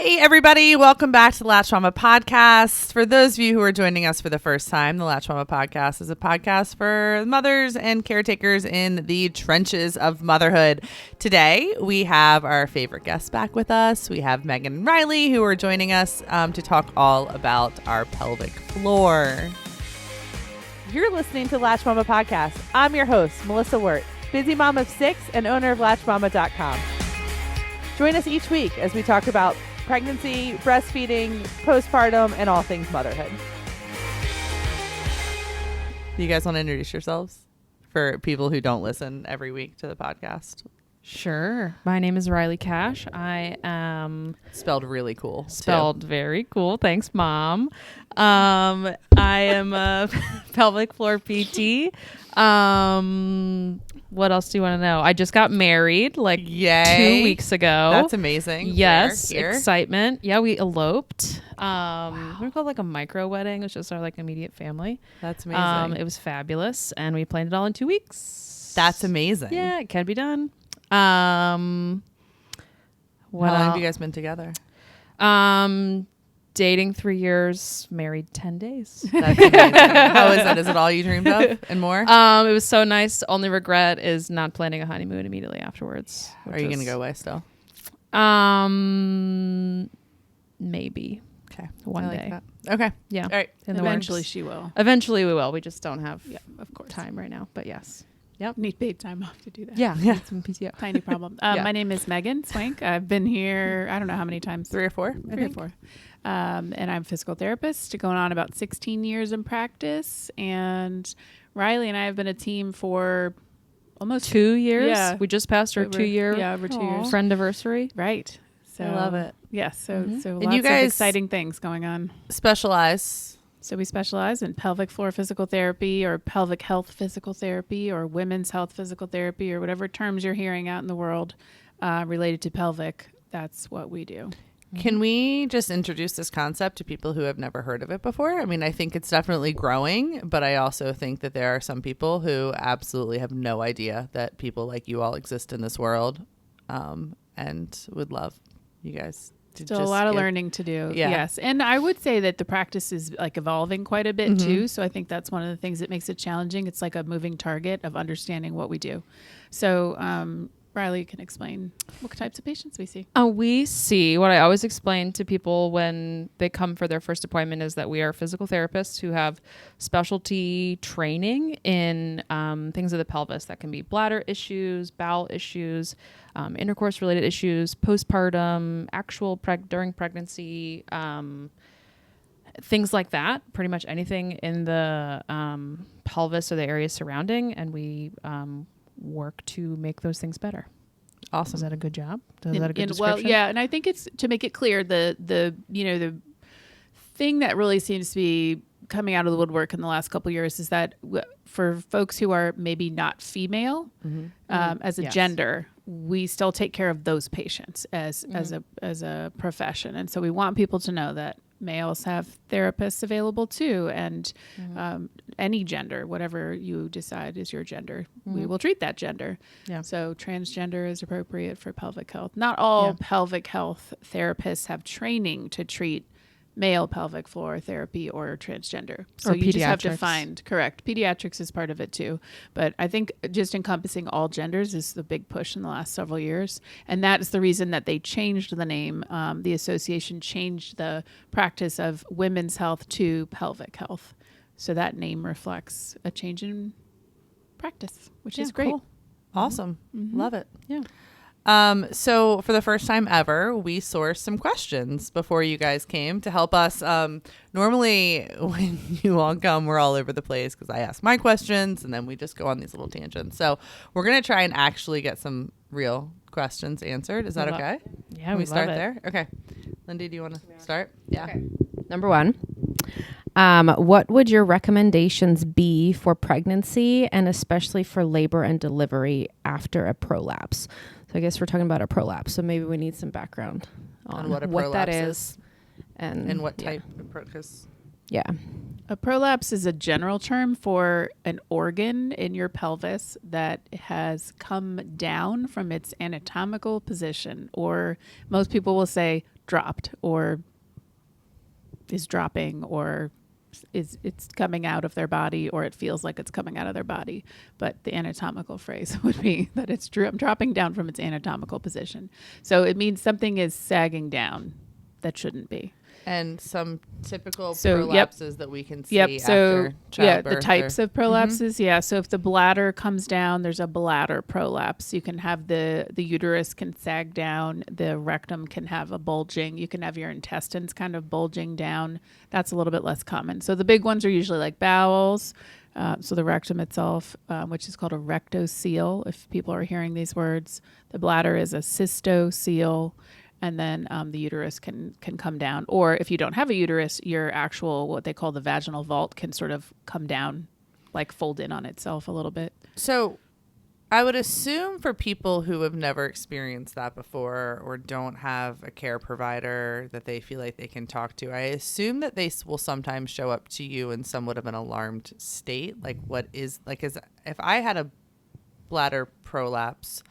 Hey, everybody. Welcome back to the Latched podcast. For those of you who are joining us for the first time, the Latched podcast is a podcast for mothers and caretakers in the trenches of motherhood. Today, we have our favorite guests back with us. We have Megan and Riley, who are joining us to talk all about our pelvic floor. You're listening to Latched podcast. I'm your host, Melissa Wirt, busy mom of 6 and owner of LatchedMama.com. Join us each week as we talk about pregnancy, breastfeeding, postpartum, and all things motherhood. Do you guys want to introduce yourselves for people who don't listen every week to the podcast? Sure. My name is Riley Cash. I am spelled really cool. Spelled very cool. Thanks, Mom. I am a pelvic floor PT. What else do you want to know? I just got married Yay. 2 weeks ago. That's amazing. Yes. Here. Excitement. Yeah, we eloped. Wow. We called a micro wedding. It was just our immediate family. That's amazing. It was fabulous. And we planned it all in 2 weeks. That's amazing. Yeah, it can be done. How long have you guys been together? Dating 3 years, married 10 days. That's amazing. How is that? Is it all you dreamed of and more? It was so nice. Only regret is not planning a honeymoon immediately afterwards. Are you going to go away still? Maybe. Okay. One day. That. Okay. Yeah. All right. Eventually she will. Eventually we will. We just don't have of course. time right now. But yes. Yep. Need paid time off to do that. Yeah. Need some PTO. Tiny problem. My name is Megan Swank. I've been here, I don't know how many times. 3 or 4? Three or 4. And I'm a physical therapist going on about 16 years in practice. And Riley and I have been a team for almost 2 years. Yeah. We just passed our 2-year over 2 years. friend anniversary. Right. So I love it. Yes. So And lots you guys of exciting things going on. Specialize. So we specialize in pelvic floor physical therapy or pelvic health physical therapy or women's health physical therapy or whatever terms you're hearing out in the world related to pelvic. That's what we do. Can we just introduce this concept to people who have never heard of it before? I mean, I think it's definitely growing, but I also think that there are some people who absolutely have no idea that people like you all exist in this world, and would love you guys to Still a lot of learning to do. Yeah. Yes. And I would say that the practice is evolving quite a bit too. So I think that's one of the things that makes it challenging. It's like a moving target of understanding what we do. So, Riley can explain what types of patients we see. We see what I always explain to people when they come for their first appointment is that we are physical therapists who have specialty training in things of the pelvis that can be bladder issues, bowel issues, intercourse related issues, postpartum, actual during pregnancy, things like that. Pretty much anything in the pelvis or the area surrounding, and we work to make those things better. Awesome. Is that a good job? Is that a good description? Well, yeah, and I think it's to make it clear the thing that really seems to be coming out of the woodwork in the last couple of years is that for folks who are maybe not female as a gender, we still take care of those patients as a profession, and so we want people to know that males have therapists available too, and any gender, whatever you decide is your gender, we will treat that gender. Yeah. So transgender is appropriate for pelvic health. Not all pelvic health therapists have training to treat male pelvic floor therapy or transgender. So or you just have to pediatrics. find, correct. Pediatrics is part of it too. But I think just encompassing all genders is the big push in the last several years. And that is the reason that they changed the name. The association changed the practice of women's health to pelvic health. So that name reflects a change in practice, which is great. Cool. Awesome. Love it. Yeah. So for the first time ever, we sourced some questions before you guys came to help us. Normally when you all come, we're all over the place because I ask my questions and then we just go on these little tangents. So we're going to try and actually get some real questions answered. Is that okay? Yeah, Can we start love it. there? Okay. Lindy, do you want to start? Yeah. Okay. Number 1. What would your recommendations be for pregnancy and especially for labor and delivery after a prolapse? So I guess we're talking about a prolapse. So maybe we need some background on what a what that prolapse is and what type of prolapse? Yeah. A prolapse is a general term for an organ in your pelvis that has come down from its anatomical position, or most people will say dropped, or is dropping, or it's coming out of their body, or it feels like it's coming out of their body. But the anatomical phrase would be that it's dropping down from its anatomical position. So it means something is sagging down that shouldn't be. And some typical So, prolapses that we can see So, after childbirth. the types of prolapses. Yeah. So if the bladder comes down, there's a bladder prolapse. You can have the uterus can sag down. The rectum can have a bulging. You can have your intestines kind of bulging down. That's a little bit less common. So the big ones are usually like bowels. So the rectum itself, which is called a rectocele, if people are hearing these words. The bladder is a cystocele. And then the uterus can come down. Or if you don't have a uterus, your actual, what they call the vaginal vault, can sort of come down, like fold in on itself a little bit. So I would assume for people who have never experienced that before or don't have a care provider that they feel like they can talk to, I assume that they will sometimes show up to you in somewhat of an alarmed state. Like if I had a bladder prolapse,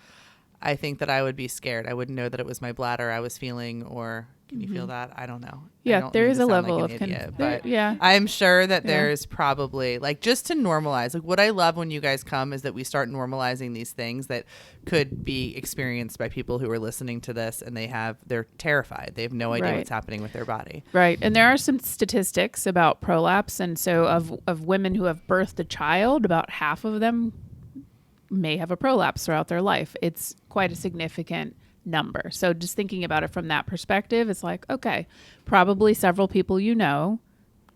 I think that I would be scared. I wouldn't know that it was my bladder I was feeling, or can you feel that? I don't know. Yeah, there is a level of but I'm sure that there's probably, like, just to normalize. Like, what I love when you guys come is that we start normalizing these things that could be experienced by people who are listening to this, and they're terrified. They have no idea what's happening with their body. Right. And there are some statistics about prolapse, and so of women who have birthed a child, about half of them may have a prolapse throughout their life. It's quite a significant number. So just thinking about it from that perspective, it's like, okay, probably several people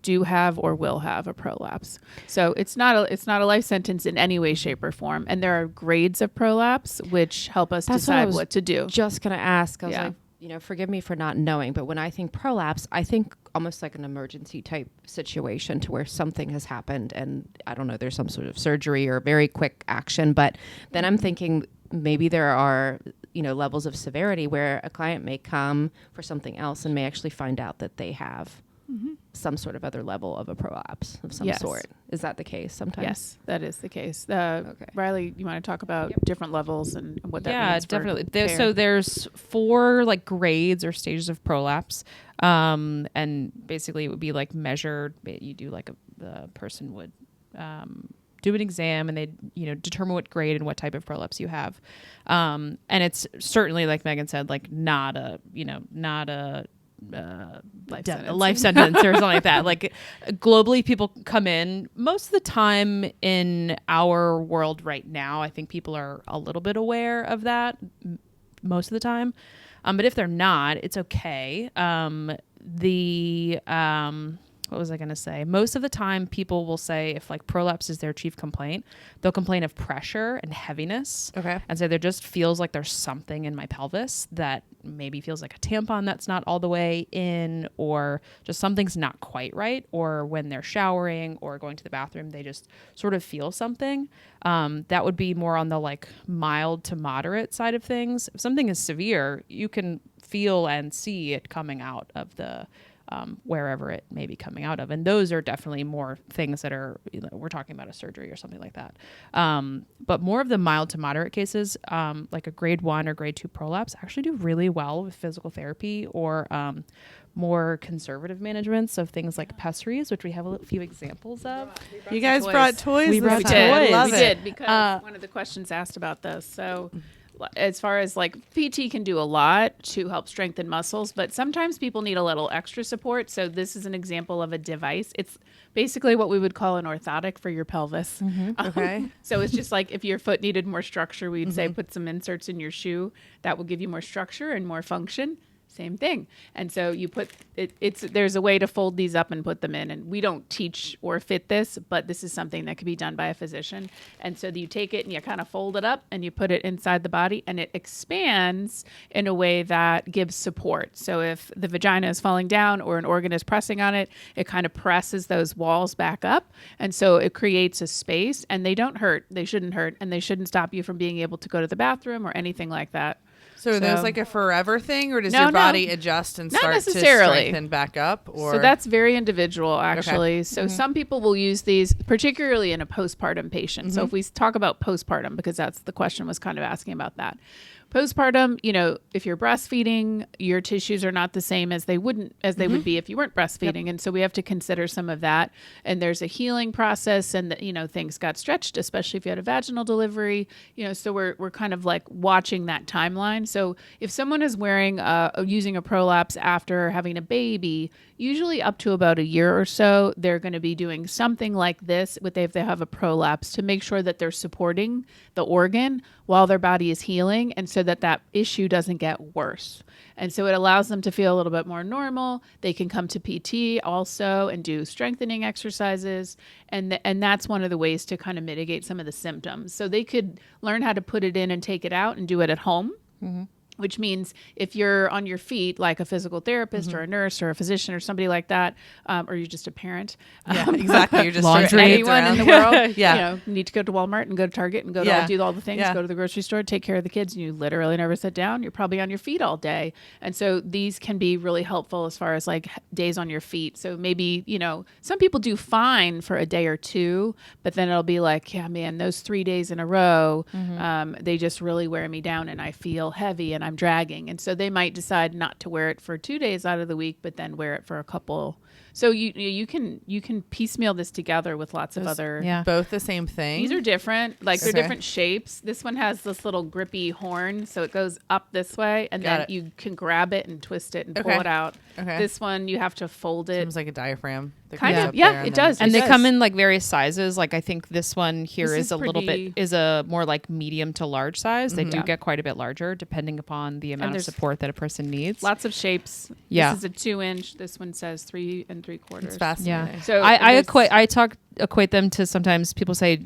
do have or will have a prolapse. So it's not a life sentence in any way, shape, or form. And there are grades of prolapse which help us decide what to do. Just gonna ask. I was like, forgive me for not knowing, but when I think prolapse, I think almost like an emergency type situation to where something has happened and I don't know, there's some sort of surgery or very quick action. But then I'm thinking maybe there are, levels of severity where a client may come for something else and may actually find out that they have some sort of other level of a prolapse of some sort. Is that the case sometimes? Yes, that is the case. Riley, you want to talk about different levels and what that means? Yeah, definitely. So there's 4 like grades or stages of prolapse. And basically it would be like measured. You do like the person would do an exam and they determine what grade and what type of prolapse you have. And it's certainly, like Megan said, like not a life sentence or something like that. Like globally, people come in most of the time in our world right now. I think people are a little bit aware of that most of the time. But if they're not, it's okay. What was I going to say? Most of the time people will say if like prolapse is their chief complaint, they'll complain of pressure and heaviness. Okay. And so there just feels like there's something in my pelvis that maybe feels like a tampon that's not all the way in, or just something's not quite right. Or when they're showering or going to the bathroom, they just sort of feel something. That would be more on the like mild to moderate side of things. If something is severe, you can feel and see it coming out of the wherever it may be coming out of. And those are definitely more things that are, we're talking about a surgery or something like that. But more of the mild to moderate cases, like a grade 1 or grade 2 prolapse, actually do really well with physical therapy or more conservative managements of things like pessaries, which we have a few examples of. You guys brought toys. We brought this time. toys. I love We it. did, because one of the questions asked about this. So as far as like PT can do a lot to help strengthen muscles, but sometimes people need a little extra support. So this is an example of a device. It's basically what we would call an orthotic for your pelvis. Okay. So it's just like if your foot needed more structure, we'd say put some inserts in your shoe. That will give you more structure and more function. Same thing. And so you put there's a way to fold these up and put them in. And we don't teach or fit this, but this is something that can be done by a physician. And so you take it and you kind of fold it up and you put it inside the body, and it expands in a way that gives support. So if the vagina is falling down or an organ is pressing on it, it kind of presses those walls back up. And so it creates a space, and they don't hurt. They shouldn't hurt, and they shouldn't stop you from being able to go to the bathroom or anything like that. So are those like a forever thing, or does No, your no. body adjust and Not start to necessarily. strengthen back up? Or So that's very individual, actually. So Mm-hmm. some people will use these, particularly in a postpartum patient. So Mm-hmm. if we talk about postpartum, because that's the question was kind of asking about that. Postpartum, if you're breastfeeding, your tissues are not the same as they would be if you weren't breastfeeding. And so we have to consider some of that. And there's a healing process, and things got stretched, especially if you had a vaginal delivery. So we're kind of like watching that timeline. So if someone is using a prolapse after having a baby, usually up to about a year or so, they're going to be doing something like this if they have a prolapse, to make sure that they're supporting the organ while their body is healing, and so that issue doesn't get worse. And so it allows them to feel a little bit more normal. They can come to PT also and do strengthening exercises. And that's one of the ways to kind of mitigate some of the symptoms. So they could learn how to put it in and take it out and do it at home. Mm-hmm. Which means if you're on your feet, like a physical therapist or a nurse or a physician or somebody like that, or you're just a parent. Yeah, exactly. You're just Laundry. Anyone in the world, Yeah. need to go to Walmart and go to Target and do all the things, go to the grocery store, take care of the kids, and you literally never sit down. You're probably on your feet all day. And so these can be really helpful as far as like days on your feet. So maybe, some people do fine for a day or two, but then it'll be like, yeah, man, those 3 days in a row, they just really wear me down and I feel heavy and I'm dragging. And so they might decide not to wear it for 2 days out of the week, but then wear it for a couple. So you can piecemeal this together with lots of other. Yeah. both the same thing. These are different. Like they're Okay. different shapes. This one has this little grippy horn, so it goes up this way, and Got then it. you can grab it and twist it and pull Okay. it out. Okay. This one you have to fold it. Seems like a diaphragm. that Kind goes of, up yeah, there it then does. And It they does. come in like various sizes. Like I think this one here This is is a little pretty- bit a more like medium to large size. They do Yeah. get quite a bit larger depending upon the amount of there's support that a person needs. Lots of shapes. Yeah. This is a 2-inch. This one says 3 3/4. It's fascinating. Yeah. So I there's- equate them to, sometimes people say,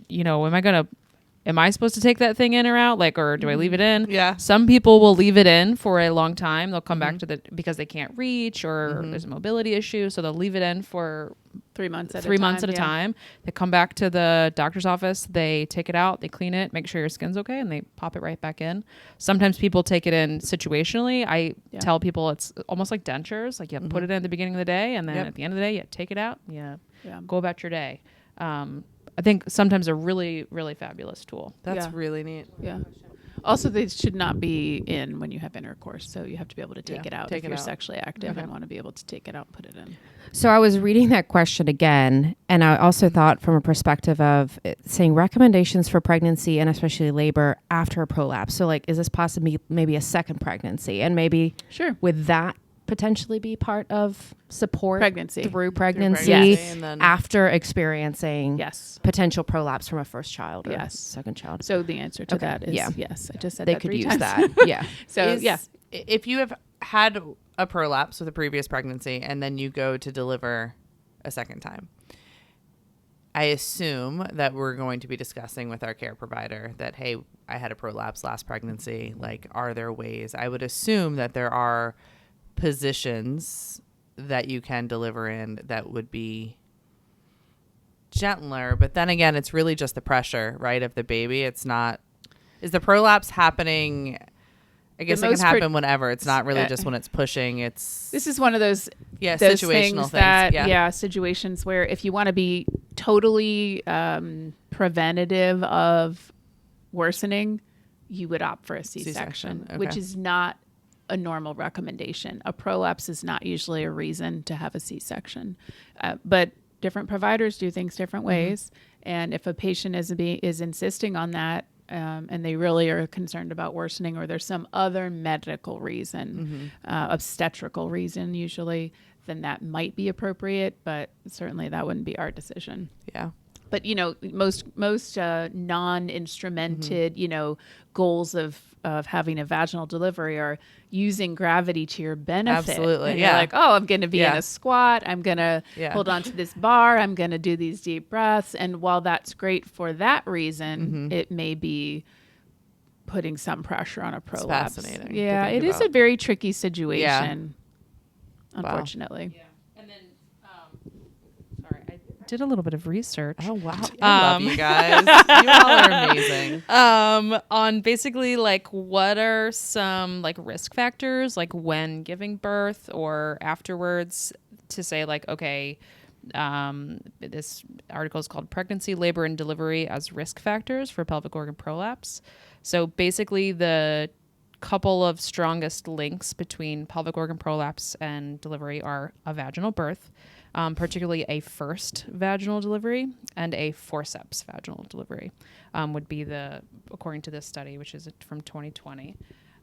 am I supposed to take that thing in or out? Like, or do I leave it in? Yeah. Some people will leave it in for a long time. They'll come back to because they can't reach or there's a mobility issue. So they'll leave it in for 3 months at 3 a time. months at a time. They come back to the doctor's office, they take it out, they clean it, make sure your skin's okay, and they pop it right back in. Sometimes people take it in situationally. I tell people it's almost like dentures. Like you put it in at the beginning of the day, and then at the end of the day, you take it out, go about your day. I think sometimes a really, really fabulous tool. That's Yeah. really neat. Yeah. Also, they should not be in when you have intercourse. So you have to be able to take it out take if it you're out. sexually active and want to be able to take it out and put it in. So I was reading that question again, and I also thought from a perspective of saying recommendations for pregnancy and especially labor after a prolapse. So like, is this possibly maybe a second pregnancy, and maybe Sure. would that potentially be part of support Pregnancy. through pregnancy, Yes. And then after experiencing Yes. potential prolapse from a first child or Yes. second child? So the answer to Okay. that is Yeah. yes. I just said They that could 3 use times. that. Yeah. So is- yeah. if you have had a prolapse with a previous pregnancy and then you go to deliver a second time, I assume that we're going to be discussing with our care provider that, hey, I had a prolapse last pregnancy. Like, are there ways? I would assume that there are positions that you can deliver in that would be gentler. But then again, it's really just the pressure, right, of the baby. It's not. Is the prolapse happening? I guess it can most happen whenever. It's not really just when it's pushing. It's This is one of those those things situational things. that situations where if you want to be totally preventative of worsening, you would opt for a C-section, C-section, which okay. is not a normal recommendation. A prolapse is not usually a reason to have a C-section, but different providers do things different ways. And if a patient is insisting on that, and they really are concerned about worsening, or there's some other medical reason, obstetrical reason usually, then that might be appropriate, but certainly that wouldn't be our decision. Yeah. But most non-instrumented goals of having a vaginal delivery are using gravity to your benefit. Absolutely, And yeah. you're like, oh, I'm going to be in Yeah. a squat. I'm going to Yeah. hold on to this bar. I'm going to do these deep breaths. And while that's great for that reason, it may be putting some pressure on a prolapse. fascinating to Yeah, think it is a about. very tricky situation. Unfortunately. And then, sorry, did a little bit of research. Oh, wow. I love you guys. You all are amazing. On basically like what are some like risk factors like when giving birth or afterwards to say like, okay, this article is called Pregnancy, Labor, and Delivery as Risk Factors for Pelvic Organ Prolapse. So basically the couple of strongest links between pelvic organ prolapse and delivery are a vaginal birth, particularly a first vaginal delivery and a forceps vaginal delivery would be according to this study, which is from 2020.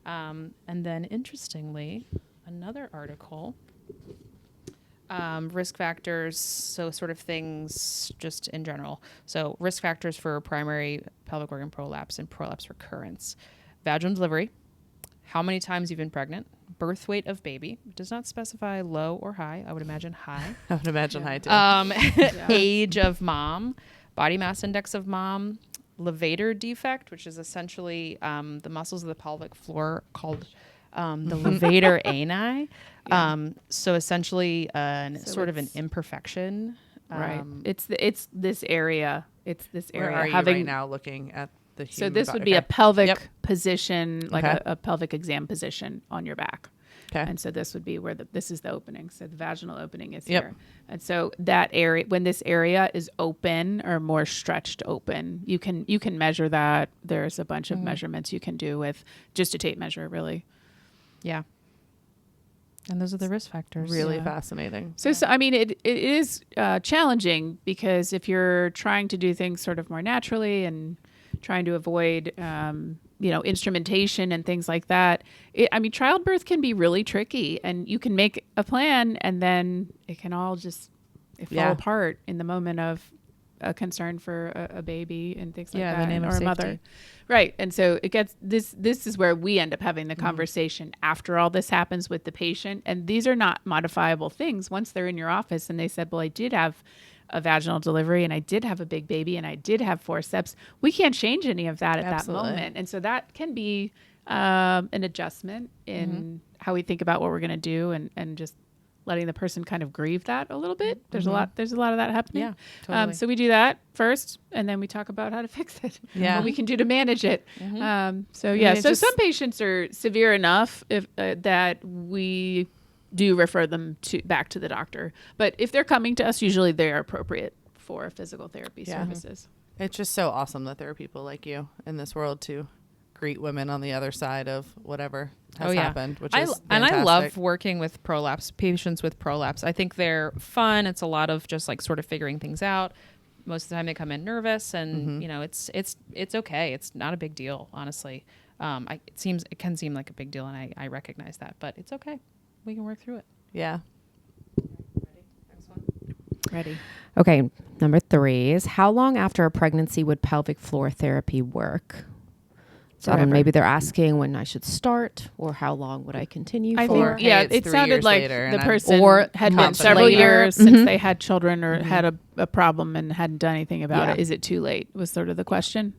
And then interestingly, another article, risk factors, so sort of things just in general. So risk factors for primary pelvic organ prolapse and prolapse recurrence. Vaginal delivery, how many times you've been pregnant, birth weight of baby, it does not specify low or high, I would imagine high. I would imagine high too. Age of mom, body mass index of mom, levator defect, which is essentially the muscles of the pelvic floor called the levator ani. So essentially sort of an imperfection. Right. It's this area. It's this area. Where are you right now looking at the human So this body? would be a pelvic Yep. position, like Okay. a pelvic exam position on your back. Okay. And so this would be where this is the opening. So the vaginal opening is Yep. here. And so that area, when this area is open or more stretched open, you can measure that. There's a bunch of measurements you can do with just a tape measure, really. Yeah. And those are the risk factors. Really Yeah. fascinating. So I mean, it is challenging because if you're trying to do things sort of more naturally and trying to avoid, instrumentation and things like that, childbirth can be really tricky, and you can make a plan and then it can all just fall apart in the moment of a concern for a baby and things like that, the name or of a mother. safety. Right. And so it gets this is where we end up having the conversation after all this happens with the patient. And these are not modifiable things. Once they're in your office and they said, well, I did have a vaginal delivery and I did have a big baby and I did have forceps, we can't change any of that at Absolutely. that moment. And so that can be an adjustment in how we think about what we're going to do and just letting the person kind of grieve that a little bit. There's a lot of that happening. Yeah, totally. So we do that first, and then we talk about how to fix it. Yeah. What we can do to manage it. So it's just- some patients are severe enough that we do refer them back to the doctor. But if they're coming to us, usually they are appropriate for physical therapy services. It's just so awesome that there are people like you in this world to greet women on the other side of whatever has happened, which is and I fantastic. love working with prolapse patients with prolapse. I think they're fun. It's a lot of just like sort of figuring things out. Most of the time they come in nervous, and it's okay. It's not a big deal, honestly. It can seem like a big deal, and I recognize that, but it's okay. We can work through it. Yeah. Ready. Okay, number 3 is how long after a pregnancy would pelvic floor therapy work? So I don't know, maybe they're asking when I should start or how long would I continue I for? think, yeah, Hey, it's it 3 sounded years like later, the and I'm person Or had been months several later. years since they had children or had a problem and hadn't done anything about Yeah. it. Is it too late? Was sort of the question.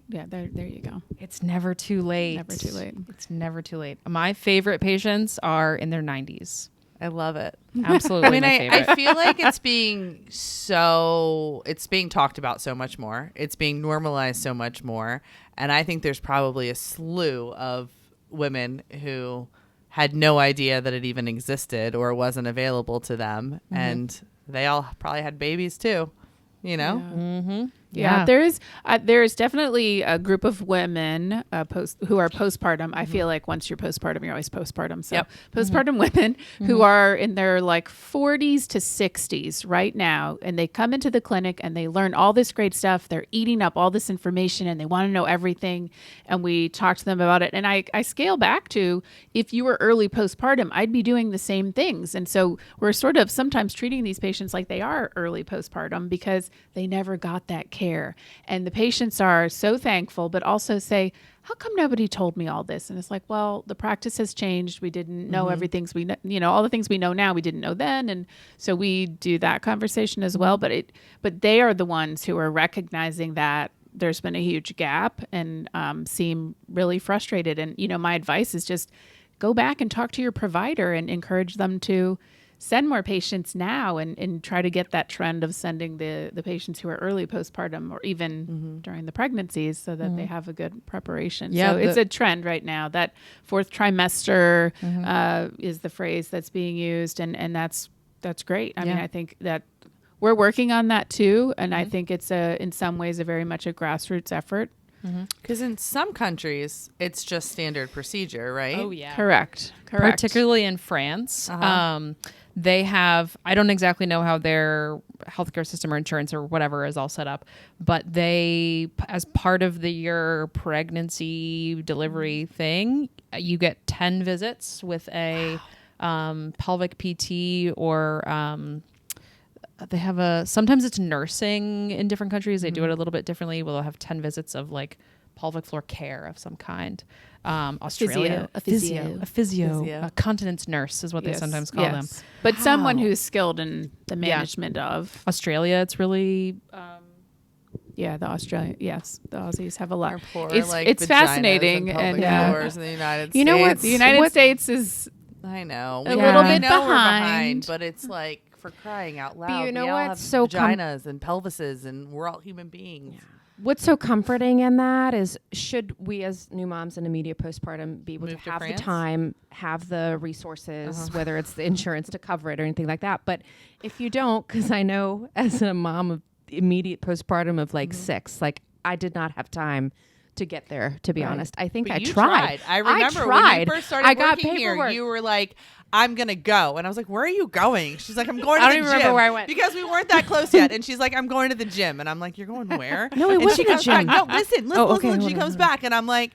Yeah, there you go. It's never too late. Never too late. It's never too late. My favorite patients are in their 90s. I love it. Absolutely. I mean, my favorite. I feel like it's being talked about so much more. It's being normalized so much more. And I think there's probably a slew of women who had no idea that it even existed or wasn't available to them. And they all probably had babies too, you know? Yeah, there is definitely a group of women who are postpartum. I feel like once you're postpartum, you're always postpartum. So postpartum women who are in their like 40s to 60s right now, and they come into the clinic and they learn all this great stuff. They're eating up all this information and they want to know everything. And we talk to them about it. And I scale back to if you were early postpartum, I'd be doing the same things. And so we're sort of sometimes treating these patients like they are early postpartum because they never got that care. And the patients are so thankful, but also say, how come nobody told me all this? And it's like, well, the practice has changed. We didn't know everything we know, all the things we know now, we didn't know then. And so we do that conversation as well. But they are the ones who are recognizing that there's been a huge gap and seem really frustrated. And, my advice is just go back and talk to your provider and encourage them to send more patients now and try to get that trend of sending the patients who are early postpartum or even during the pregnancies so that they have a good preparation. Yeah, so it's a trend right now. That fourth trimester is the phrase that's being used, and that's great. I mean, I think that we're working on that too, and I think it's in some ways a very much a grassroots effort. Because in some countries, it's just standard procedure, right? Oh, yeah. Correct. Particularly in France. They have, I don't exactly know how their healthcare system or insurance or whatever is all set up, but they, as part of your pregnancy delivery thing, you get 10 visits with a pelvic PT or they have sometimes it's nursing in different countries. They do it a little bit differently. They'll have 10 visits of like pelvic floor care of some kind. Australia, a physio, a continence nurse is what they sometimes call them. But someone who's skilled in the management of Australia. It's really, the Aussies have a lot. Our poor, It's fascinating, and floors in the United States. You know what? The United States is I know a little bit know we're behind, but it's like for crying out loud. But you know we all what's have so vaginas and pelvises, and we're all human beings. Yeah. What's so comforting in that is, should we as new moms in immediate postpartum be able to have the time, have the resources, whether it's the insurance to cover it or anything like that. But if you don't, because I know as a mom of immediate postpartum of like 6, like I did not have time to get there, to be honest. I think I tried. I remember when you first started working here, you were like, I'm going to go. And I was like, where are you going? She's like, I'm going to the gym. I don't even remember where I went. Because we weren't that close yet. And she's like, I'm going to the gym. And I'm like, you're going where? No, it wasn't a gym. No, listen. She comes back and I'm like,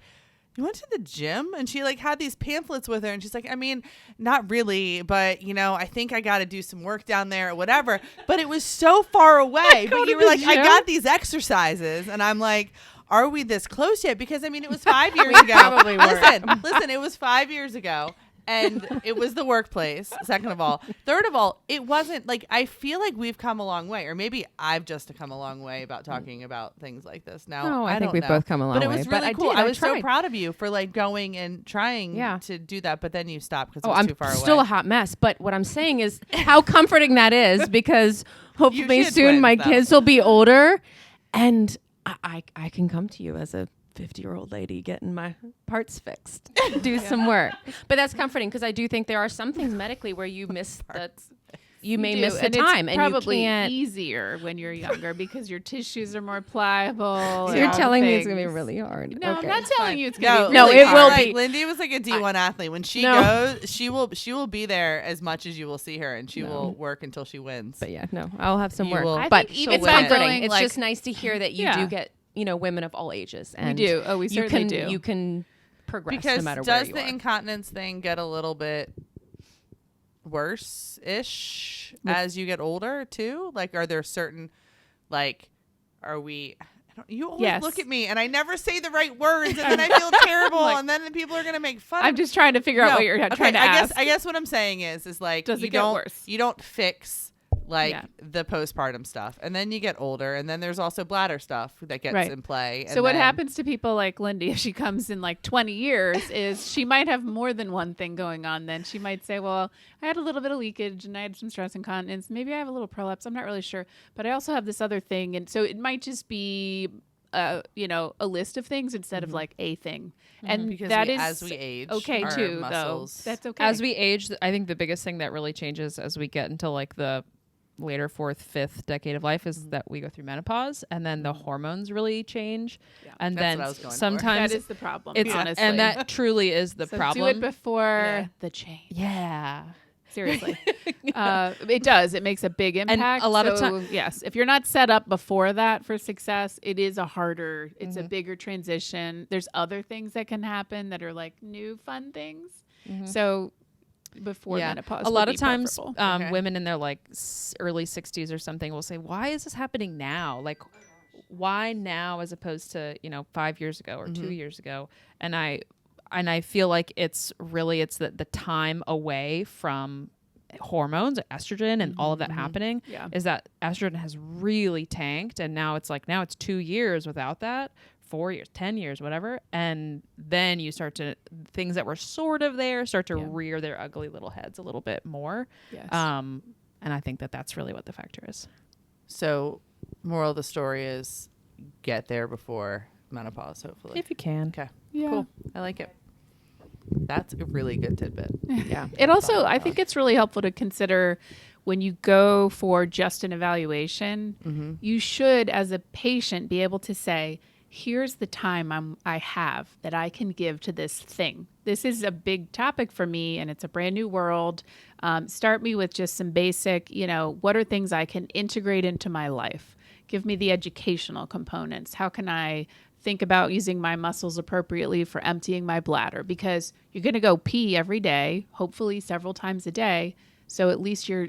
you went to the gym? And she like had these pamphlets with her. And she's like, I mean, not really, but you know, I think I got to do some work down there or whatever. But it was so far away. But you were like, I got these exercises. And I'm like, are we this close yet? Because I mean, it was 5 years ago. Probably weren't. Listen, it was 5 years ago. And it was the workplace, second of all. Third of all, it wasn't like, I feel like we've come a long way, or maybe I've just come a long way about talking about things like this now. No, I think we've both come a long way. But it was really cool. I was tried. so proud of you for like going and trying to do that, but then you stopped because it was too far away. I'm still a hot mess, but what I'm saying is how comforting that is, because hopefully soon my kids will be older and I can come to you as a 50-year-old lady getting my parts fixed, do some work. But that's comforting, because I do think there are some things medically where you miss you may miss the time, it's and probably you can't. Easier when you're younger because your tissues are more pliable. So you're telling me it's gonna be really hard. No, okay. I'm not telling you it's gonna be no, really it hard. will like, be. Lindi was like a D1 athlete. When she goes, she will be there as much as you will see her, and she will work until she wins. But yeah, no, I'll have some work. will- But even it's by comforting. going, It's like- just nice to hear that you do get, women of all ages. And we do. Oh, we certainly do. You can progress Because no matter where does you the are. incontinence thing get a little bit worse-ish as you get older too? Like, are there certain, like, are we? You always look at me and I never say the right words, and then I feel terrible, and then the people are gonna make fun. I'm just trying to figure out what you're trying to ask. I guess what I'm saying is like, Does you it get don't worse? you don't fix like the postpartum stuff, and then you get older, and then there's also bladder stuff that gets in play. So what happens to people like Lindi if she comes in like 20 years is she might have more than one thing going on. Then she might say, well, I had a little bit of leakage and I had some stress incontinence. Maybe I have a little prolapse. I'm not really sure, but I also have this other thing. And so it might just be a list of things instead of like a thing. And because that is as we age, okay our too, muscles, though. That's okay. as we age, I think the biggest thing that really changes as we get into like the later 4th, 5th decade of life is that we go through menopause, and then the hormones really change. And That's then what I was going for. sometimes that is the problem. it's honestly, and that truly is the so problem. do it before the change. Yeah. Seriously. It does. It makes a big impact. a lot of yes, if you're not set up before that for success, it is it's a bigger transition. There's other things that can happen that are like new fun things. So before menopause, a lot of times preferable. women in their like early 60s or something will say, why is this happening now? Like, why now as opposed to 5 years ago or 2 years ago? And I feel like it's the time away from hormones, estrogen, and all of that happening is that estrogen has really tanked, and now it's 2 years without that 4 years, 10 years, whatever. And then you start to, things that were sort of there start to rear their ugly little heads a little bit more. Yes. And I think that that's really what the factor is. So moral of the story is get there before menopause, hopefully. If you can. Okay. Yeah. Cool. I like it. That's a really good tidbit. Yeah. It also, I think it's really helpful to consider when you go for just an evaluation, you should, as a patient, be able to say, here's the time I have that I can give to this thing. This is a big topic for me, and it's a brand new world. Start me with just some basic, what are things I can integrate into my life? Give me the educational components. How can I think about using my muscles appropriately for emptying my bladder? Because you're going to go pee every day, hopefully several times a day. So at least you're,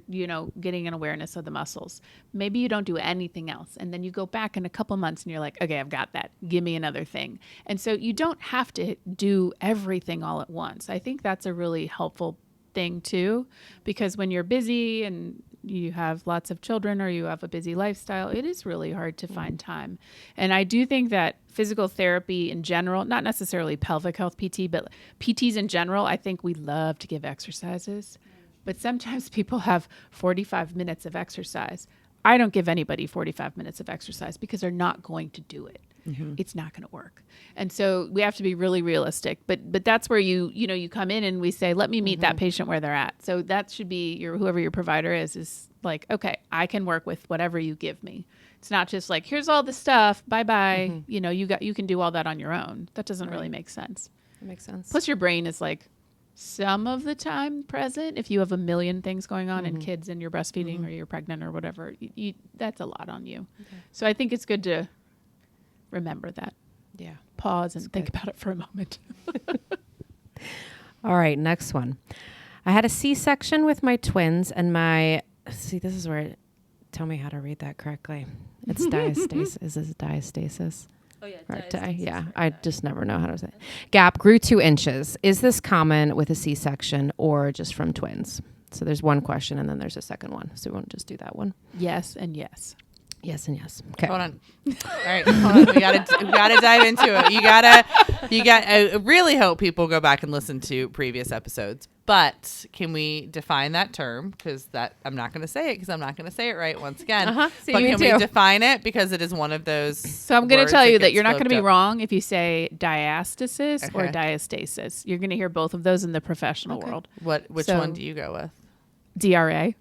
getting an awareness of the muscles. Maybe you don't do anything else. And then you go back in a couple months and you're like, okay, I've got that. Give me another thing. And so you don't have to do everything all at once. I think that's a really helpful thing too, because when you're busy and you have lots of children or you have a busy lifestyle, it is really hard to find time. And I do think that physical therapy in general, not necessarily pelvic health PT, but PTs in general, I think we love to give exercises. But sometimes people have 45 minutes of exercise. I don't give anybody 45 minutes of exercise because they're not going to do it. It's not going to work. And so we have to be really realistic. But that's where you come in and we say, let me meet that patient where they're at. So that should be whoever your provider is like, okay, I can work with whatever you give me. It's not just like, here's all the stuff. Bye-bye. You can do all that on your own. That doesn't really make sense. That makes sense. Plus your brain is like, some of the time present if you have a million things going on and kids and you're breastfeeding or you're pregnant or whatever, that's a lot on you. So I think it's good to remember that. Yeah. Pause and think about it for a moment. All right, next one. I had a C-section with my twins and this is where, tell me how to read that correctly. It's diastasis. Is this diastasis? Oh, yeah. Yeah, I just never know how to say it. Gap grew 2 inches. Is this common with a C-section or just from twins? So there's one question and then there's a second one. So we won't just do that one. Yes and yes. Yes and yes. Okay. Hold on. All right. Hold on. We gotta dive into it. I really hope people go back and listen to previous episodes. But can we define that term? Because I'm not going to say it because I'm not going to say it right once again. But can we define it because it is one of those? So I'm going to tell you that you're not going to be up. wrong if you say diastasis or Okay. diastasis. You're going to hear both of those in the professional world. Which one do you go with? DRA.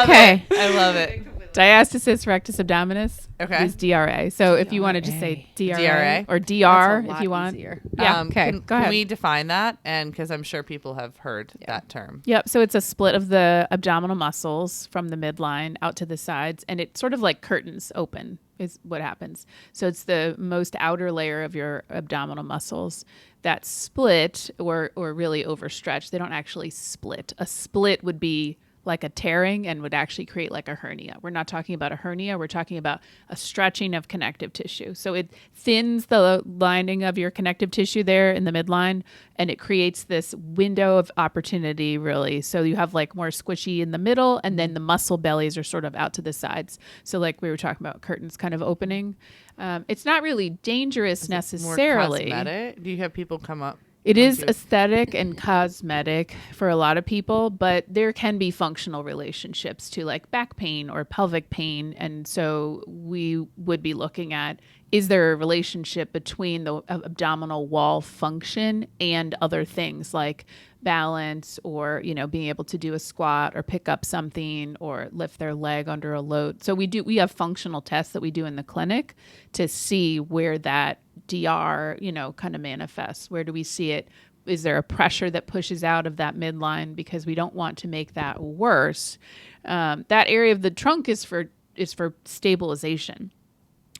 Okay. I love it. Diastasis rectus abdominis Okay. is DRA. So if you want to just say DRA, DRA. or DR if you want. Easier. Yeah. Okay. Go Can ahead. we define that? And because I'm sure people have heard that term. Yep. So it's a split of the abdominal muscles from the midline out to the sides, and it sort of like curtains open is what happens. So it's the most outer layer of your abdominal muscles that split or really overstretched. They don't actually split. A split would be like a tearing and would actually create like a hernia. We're not talking about a hernia. We're talking about a stretching of connective tissue. So it thins the lining of your connective tissue there in the midline, and it creates this window of opportunity, really. So you have like more squishy in the middle, and then the muscle bellies are sort of out to the sides. So like we were talking about curtains kind of opening. It's not really dangerous necessarily. More cosmetic? Do you have people come up? It is aesthetic and cosmetic for a lot of people, but there can be functional relationships to like back pain or pelvic pain. And so we would be looking at, is there a relationship between the abdominal wall function and other things like balance or, being able to do a squat or pick up something or lift their leg under a load. So we have functional tests that we do in the clinic to see where that DR, kind of manifests. Where do we see it? Is there a pressure that pushes out of that midline? Because we don't want to make that worse. That area of the trunk is for stabilization.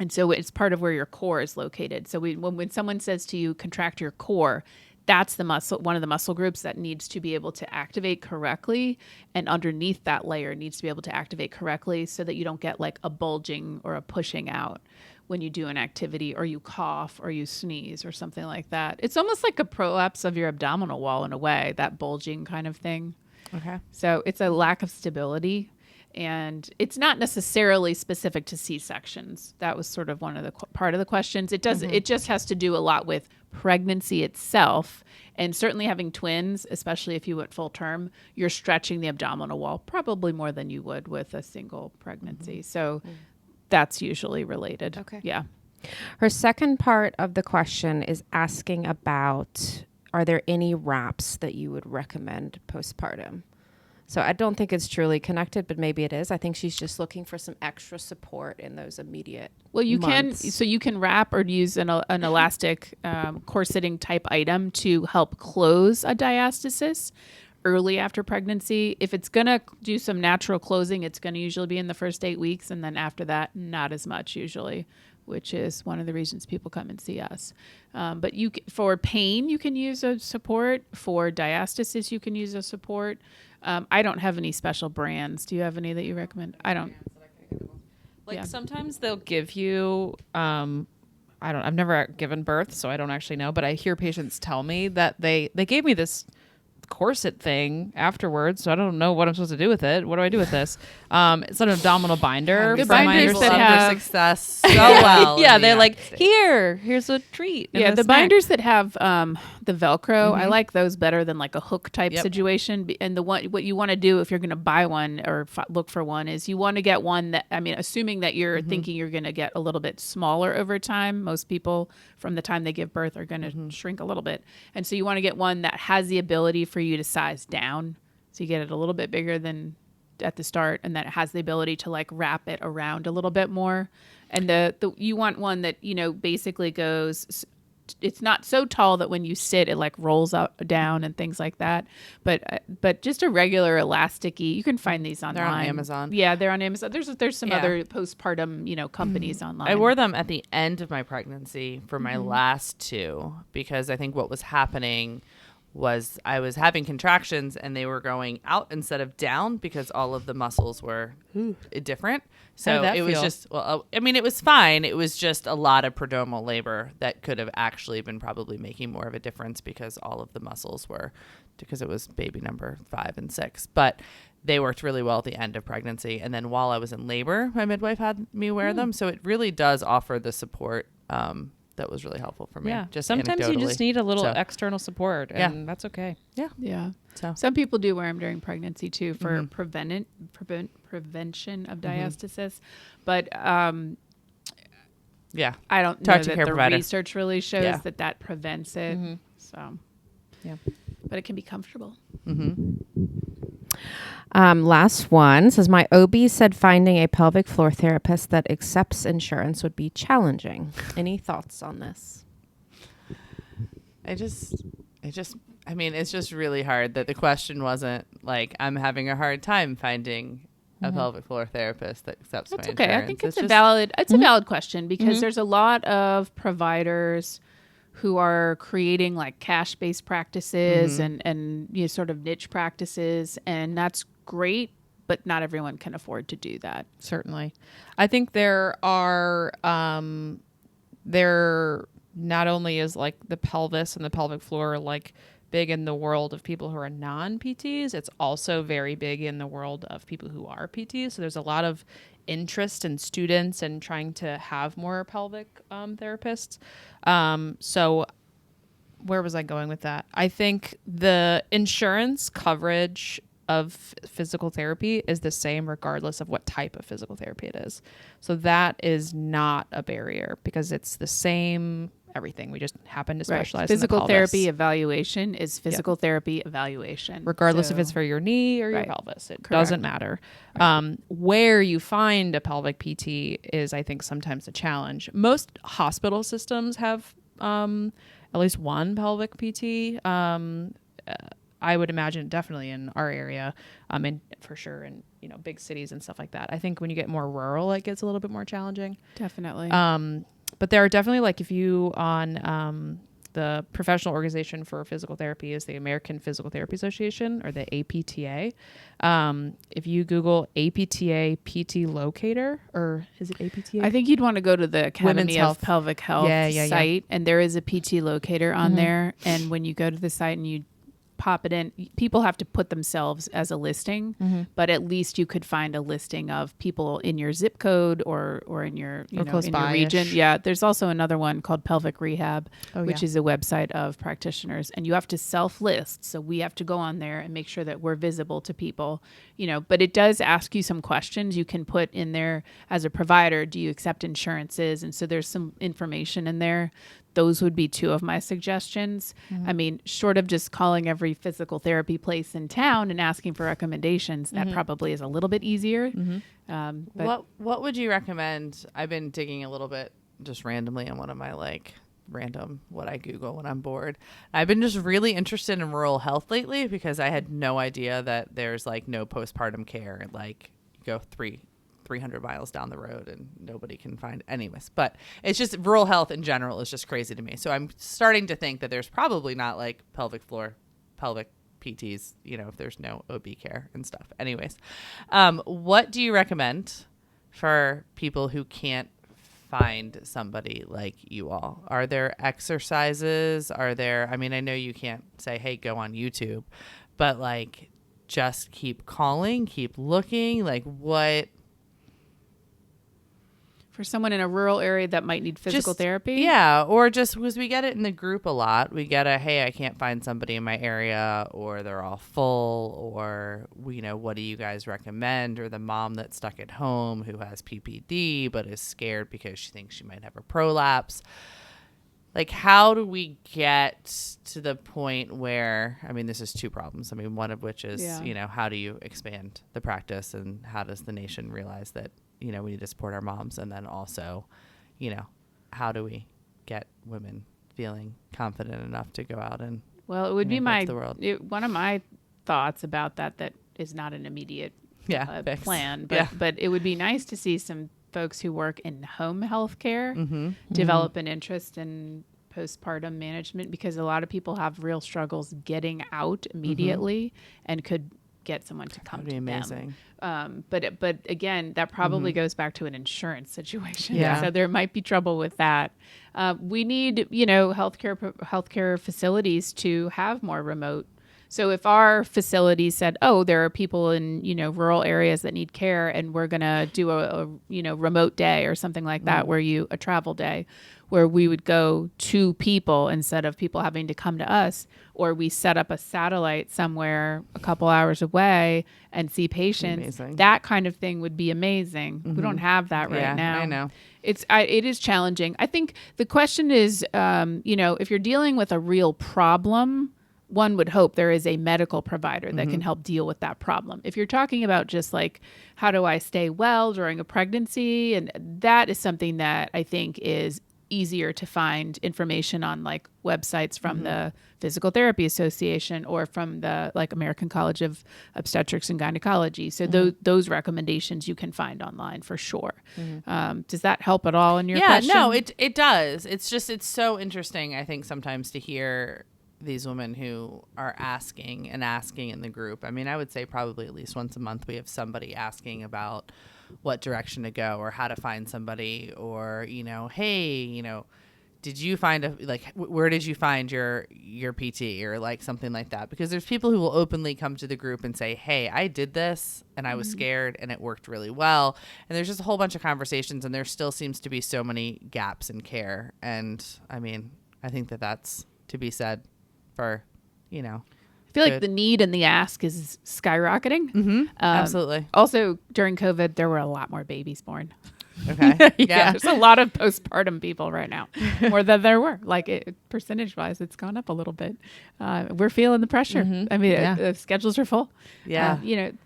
And so it's part of where your core is located. So when someone says to you, contract your core, that's the muscle, one of the muscle groups that needs to be able to activate correctly. And underneath that layer needs to be able to activate correctly so that you don't get like a bulging or a pushing out when you do an activity or you cough or you sneeze or something like that. It's almost like a prolapse of your abdominal wall in a way, that bulging kind of thing. Okay. So it's a lack of stability. And it's not necessarily specific to C-sections. That was sort of one of the part of the questions. It does. It just has to do a lot with pregnancy itself, and certainly having twins, especially if you went full term, you're stretching the abdominal wall probably more than you would with a single pregnancy. So that's usually related. Okay. Yeah. Her second part of the question is asking about, are there any wraps that you would recommend postpartum? So I don't think it's truly connected, but maybe it is. I think she's just looking for some extra support in those immediate Well, you months. you can wrap or use an elastic corseting type item to help close a diastasis early after pregnancy. If it's going to do some natural closing, it's going to usually be in the first 8 weeks. And then after that, not as much usually, which is one of the reasons people come and see us. But for pain, you can use a support. For diastasis, you can use a support. I don't have any special brands. Do you have any that you recommend? I don't. Like sometimes they'll give you, I've never given birth, so I don't actually know, but I hear patients tell me that they gave me this corset thing afterwards, so I don't know what I'm supposed to do with it. What do I do with this? It's an abdominal binder. The from my binders that understanding. have success so well. Yeah, in the they're like, United States. here's a treat. and Yeah, a the snack. binders that have the Velcro, I like those better than like a hook type Yep. situation. And what you want to do if you're going to buy one or look for one is you want to get one that, I mean, assuming that you're thinking you're going to get a little bit smaller over time. Most people from the time they give birth are going to shrink a little bit. And so you want to get one that has the ability for you to size down. So you get it a little bit bigger than at the start, and that it has the ability to like wrap it around a little bit more. And you want one that, basically goes, it's not so tall that when you sit, it like rolls out down and things like that. But just a regular elasticy, you can find these online. They're on Amazon. Yeah, they're on Amazon. There's some Yeah. other postpartum, companies online. I wore them at the end of my pregnancy for my last two, because I think what was happening was I was having contractions and they were going out instead of down because all of the muscles were different. How did So that it was feel? just, it was fine. It was just a lot of prodromal labor that could have actually been probably making more of a difference because all of the muscles were, because it was baby number 5 and 6. But they worked really well at the end of pregnancy. And then while I was in labor, my midwife had me wear them. So it really does offer the support that was really helpful for me. Yeah, Just sometimes you just anecdotally. need a little So, external support, and that's okay. Yeah. So Some people do wear them during pregnancy too for Mm-hmm. prevention of diastasis. But yeah. I don't Talk know to that care the provider. research really shows Yeah. that prevents it. So, Yeah. but it can be comfortable. Last one says, my OB said finding a pelvic floor therapist that accepts insurance would be challenging. Any thoughts on this? It's just really hard that the question wasn't like, I'm having a hard time finding a pelvic floor therapist that accepts That's my okay. insurance. I think it's just- a valid question because there's a lot of providers who are creating like cash-based practices and sort of niche practices, and that's great, but not everyone can afford to do that. Certainly. I think there are, there not only is like the pelvis and the pelvic floor like big in the world of people who are non-PTs, it's also very big in the world of people who are PTs. So there's a lot of interest in students and trying to have more pelvic therapists. So where was I going with that? I think the insurance coverage of physical therapy is the same regardless of what type of physical therapy it is. So that is not a barrier because it's the same everything. We just happen to specialize in the Physical pelvis. therapy evaluation is physical therapy evaluation. Regardless if So- it's for your knee or your Right. pelvis. It Correct. doesn't matter. Where you find a pelvic PT is, I think, sometimes a challenge. Most hospital systems have at least one pelvic PT. I would imagine definitely in our area, and for sure in big cities and stuff like that. I think when you get more rural, it gets a little bit more challenging. Definitely. But there are definitely, like, if you on the professional organization for physical therapy is the American Physical Therapy Association, or the APTA. If you Google APTA PT locator, or is it APTA? I think you'd want to go to the Academy Women's of Health. Pelvic Health Yeah. site, and there is a PT locator on there. And when you go to the site and you pop it in. People have to put themselves as a listing, but at least you could find a listing of people in your zip code or in your close in your by-ish. region. Yeah, there's also another one called Pelvic Rehab, which yeah. is a website of practitioners, and you have to self-list. So we have to go on there and make sure that we're visible to people, but it does ask you some questions you can put in there as a provider. Do you accept insurances? And so there's some information in there. Those would be two of my suggestions. I mean, short of just calling every physical therapy place in town and asking for recommendations, that probably is a little bit easier. But What would you recommend? I've been digging a little bit just randomly on one of my random what I Google when I'm bored. I've been just really interested in rural health lately because I had no idea that there's no postpartum care. You go 300 miles down the road and nobody can find anyways. But it's just rural health in general is just crazy to me. So I'm starting to think that there's probably not pelvic PTs, if there's no OB care and stuff. Anyways, what do you recommend for people who can't find somebody like you all? Are there exercises? I know you can't say, hey, go on YouTube, but just keep calling, keep looking, what? for someone in a rural area that might need physical therapy? Yeah, or just because we get it in the group a lot. We get hey, I can't find somebody in my area, or they're all full, or, what do you guys recommend? Or the mom that's stuck at home who has PPD but is scared because she thinks she might have a prolapse. How do we get to the point where, this is two problems. One of which is, how do you expand the practice, and how does the nation realize that, we need to support our moms? And then also, how do we get women feeling confident enough to go out and, well, it would be the world? One of my thoughts about that is not an immediate plan, but it would be nice to see some folks who work in home health care develop an interest in postpartum management, because a lot of people have real struggles getting out immediately and could get someone to come to them. But again, that probably goes back to an insurance situation. Yeah. So there might be trouble with that. We need, healthcare facilities to have more remote. So if our facility said, oh, there are people in, rural areas that need care, and we're going to do a remote day or something like that, a travel day, where we would go to people instead of people having to come to us, or we set up a satellite somewhere a couple hours away and see patients. Amazing. That kind of thing would be amazing. We don't have that right now. I know. It is challenging. I think the question is, if you're dealing with a real problem, one would hope there is a medical provider that can help deal with that problem. If you're talking about just how do I stay well during a pregnancy, and that is something that I think is easier to find information on, websites from the Physical Therapy Association or from the American College of Obstetrics and Gynecology. So those recommendations you can find online for sure. Does that help at all in your question? Yeah, no, it does. It's so interesting, I think, sometimes to hear these women who are asking in the group. I would say probably at least once a month we have somebody asking about what direction to go, or how to find somebody, or, hey, did you find where did you find your PT, or something like that? Because there's people who will openly come to the group and say, hey, I did this and I was scared and it worked really well. And there's just a whole bunch of conversations, and there still seems to be so many gaps in care. And I think that's to be said for, I feel like the need and the ask is skyrocketing. Absolutely. Also, during COVID, there were a lot more babies born. Okay. Yeah, there's a lot of postpartum people right now, more than there were. Percentage-wise, it's gone up a little bit. We're feeling the pressure. The schedules are full. Yeah.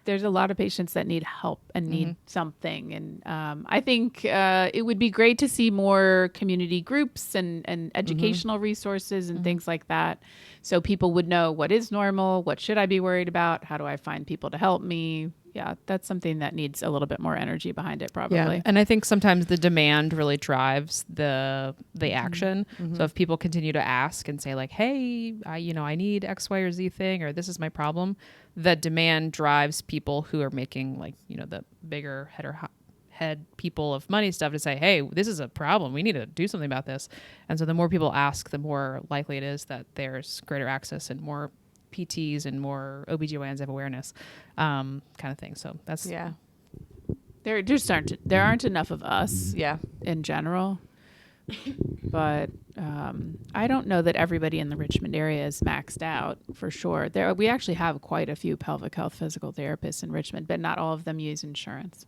There's a lot of patients that need help and need something. And I think it would be great to see more community groups and educational resources and things like that, so people would know what is normal, what should I be worried about, how do I find people to help me. Yeah, that's something that needs a little bit more energy behind it, probably. Yeah. And I think sometimes the demand really drives the action. So if people continue to ask and say hey, I need X, Y, or Z thing, or this is my problem, the demand drives people who are making the bigger head people of money stuff to say, hey, this is a problem. We need to do something about this. And so the more people ask, the more likely it is that there's greater access and more PTs and more OBGYNs have awareness, kind of thing. So that's Yeah. There aren't enough of us Yeah. in general. But I don't know that everybody in the Richmond area is maxed out for sure. We actually have quite a few pelvic health physical therapists in Richmond, but not all of them use insurance,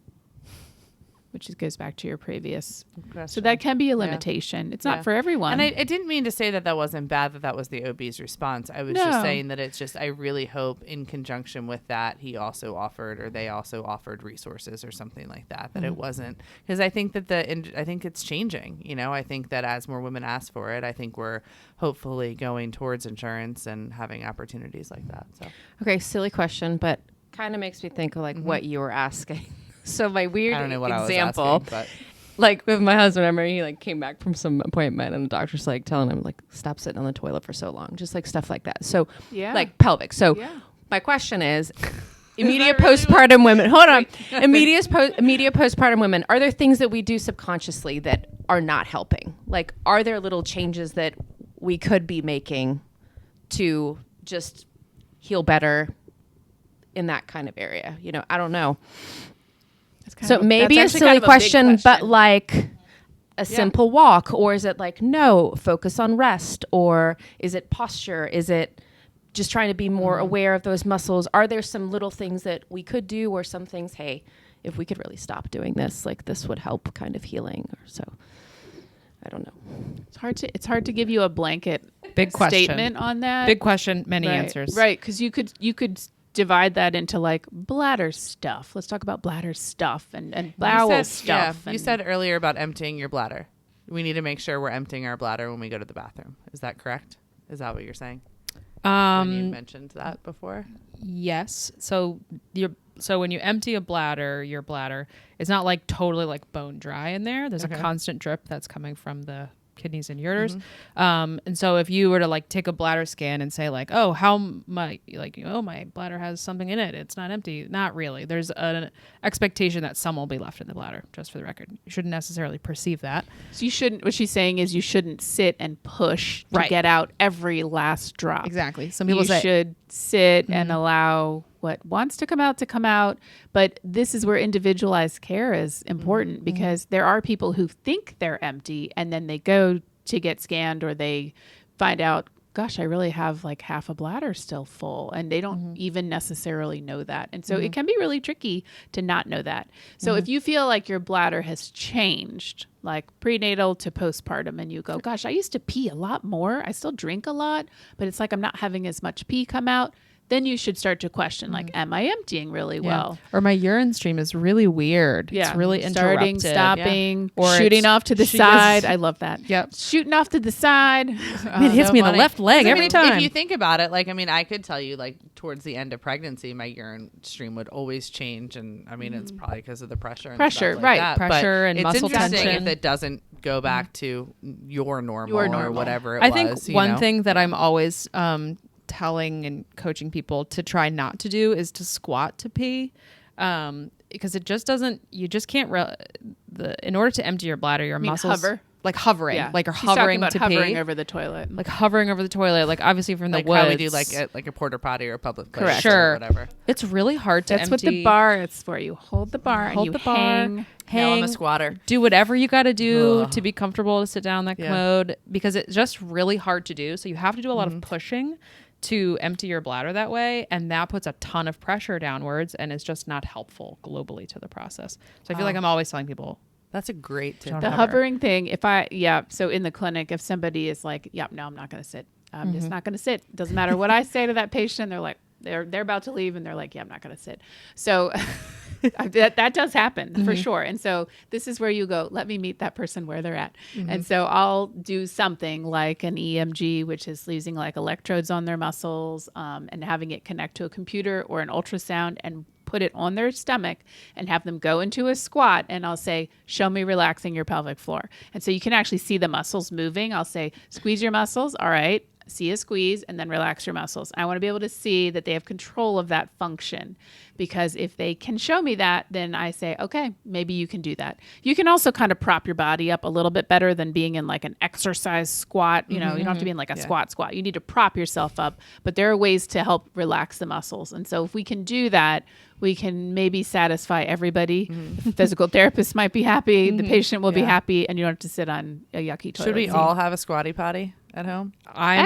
which goes back to your previous. So that can be a limitation. It's not for everyone. And I didn't mean to say that wasn't bad, that was the OB's response. I was just saying that it's just, I really hope in conjunction with that, they also offered resources or something like that, that it wasn't, because I think that I think it's changing. You know, I think that as more women ask for it, I think we're hopefully going towards insurance and having opportunities like that. So. Okay, silly question, but kind of makes me think of like what you were asking. So my weird I don't know what example, I was asking, but like with my husband, I remember he like came back from some appointment and the doctor's like telling him like, stop sitting on the toilet for so long, just like stuff like that. So like pelvic. So my question is, immediate postpartum women, hold on, immediate postpartum women, are there things that we do subconsciously that are not helping? Like, are there little changes that we could be making to just heal better in that kind of area? You know, I don't know. So maybe a silly question, but like a simple walk, or is it like, no, focus on rest, or is it posture? Is it just trying to be more aware of those muscles? Are there some little things that we could do, or some things, hey, if we could really stop doing this, like this would help kind of healing, or so? I don't know. It's hard to give you a blanket statement on that. Big question, many answers. Right, because you could divide that into like bladder stuff. Let's talk about bladder stuff and bowel stuff. Yeah, you said earlier about emptying your bladder. We need to make sure we're emptying our bladder when we go to the bathroom. Is that correct? Is that what you're saying? When you mentioned that before? Yes. So when you empty your bladder is not like totally like bone dry in there. There's a constant drip that's coming from the kidneys and ureters. And so if you were to like take a bladder scan and say like, oh, my bladder has something in it, it's not empty. Not really. There's an expectation that some will be left in the bladder, just for the record. You shouldn't necessarily perceive that. So what she's saying is you shouldn't sit and push to get out every last drop. Exactly. Some people should sit and allow what wants to come out. But this is where individualized care is important, because there are people who think they're empty and then they go to get scanned, or they find out, gosh, I really have like half a bladder still full, and they don't even necessarily know that. And so it can be really tricky to not know that. So if you feel like your bladder has changed, like prenatal to postpartum, and you go, gosh, I used to pee a lot more. I still drink a lot, but it's like I'm not having as much pee come out. Then you should start to question, like, am I emptying really well? Or my urine stream is really weird. Yeah. It's really starting, interrupted. stopping, or shooting off to the side. I love that. Yep. Shooting off to the side. It hits me in the left leg every time. If you think about it, like, I mean, I could tell you, like, towards the end of pregnancy, my urine stream would always change. And I mean, it's probably because of the pressure. And stuff like right. that. Pressure but and it's muscle interesting tension. if it doesn't go back to your normal or whatever it I was. think one thing that I'm always telling and coaching people to try not to do is to squat to pee, because it just doesn't, you just can't in order to empty your bladder, your muscles like hovering, like you're hovering to hovering pee over the toilet, like hovering over the toilet, like obviously from the like woods. how we do like a porta potty or a public place. Correct. Or Sure. whatever. It's really hard to That's empty. what the bar is for. You hold the bar and you hang. Now I'm a squatter. Do whatever you got to do to be comfortable to sit down on that commode, because it's just really hard to do. So you have to do a lot of pushing to empty your bladder that way, and that puts a ton of pressure downwards, and it's just not helpful globally to the process. So I feel like I'm always telling people, that's a great tip. The hovering thing, so in the clinic, if somebody is like, no, I'm not going to sit. I'm just not going to sit. Doesn't matter what I say to that patient. They're like, they're about to leave, and they're like, I'm not going to sit. So that does happen for sure. And so this is where you go, let me meet that person where they're at. And so I'll do something like an EMG, which is using like electrodes on their muscles, and having it connect to a computer or an ultrasound, and put it on their stomach and have them go into a squat. And I'll say, show me relaxing your pelvic floor. And so you can actually see the muscles moving. I'll say, squeeze your muscles. All right. see a squeeze and then relax your muscles. I want to be able to see that they have control of that function, because if they can show me that, then I say, okay, maybe you can do that. You can also kind of prop your body up a little bit better than being in like an exercise squat. You know, you don't have to be in like a squat. You need to prop yourself up, but there are ways to help relax the muscles. And so if we can do that, we can maybe satisfy everybody. The physical therapist might be happy. The patient will be happy, and you don't have to sit on a yucky toilet. Should we all have a squatty potty at home? I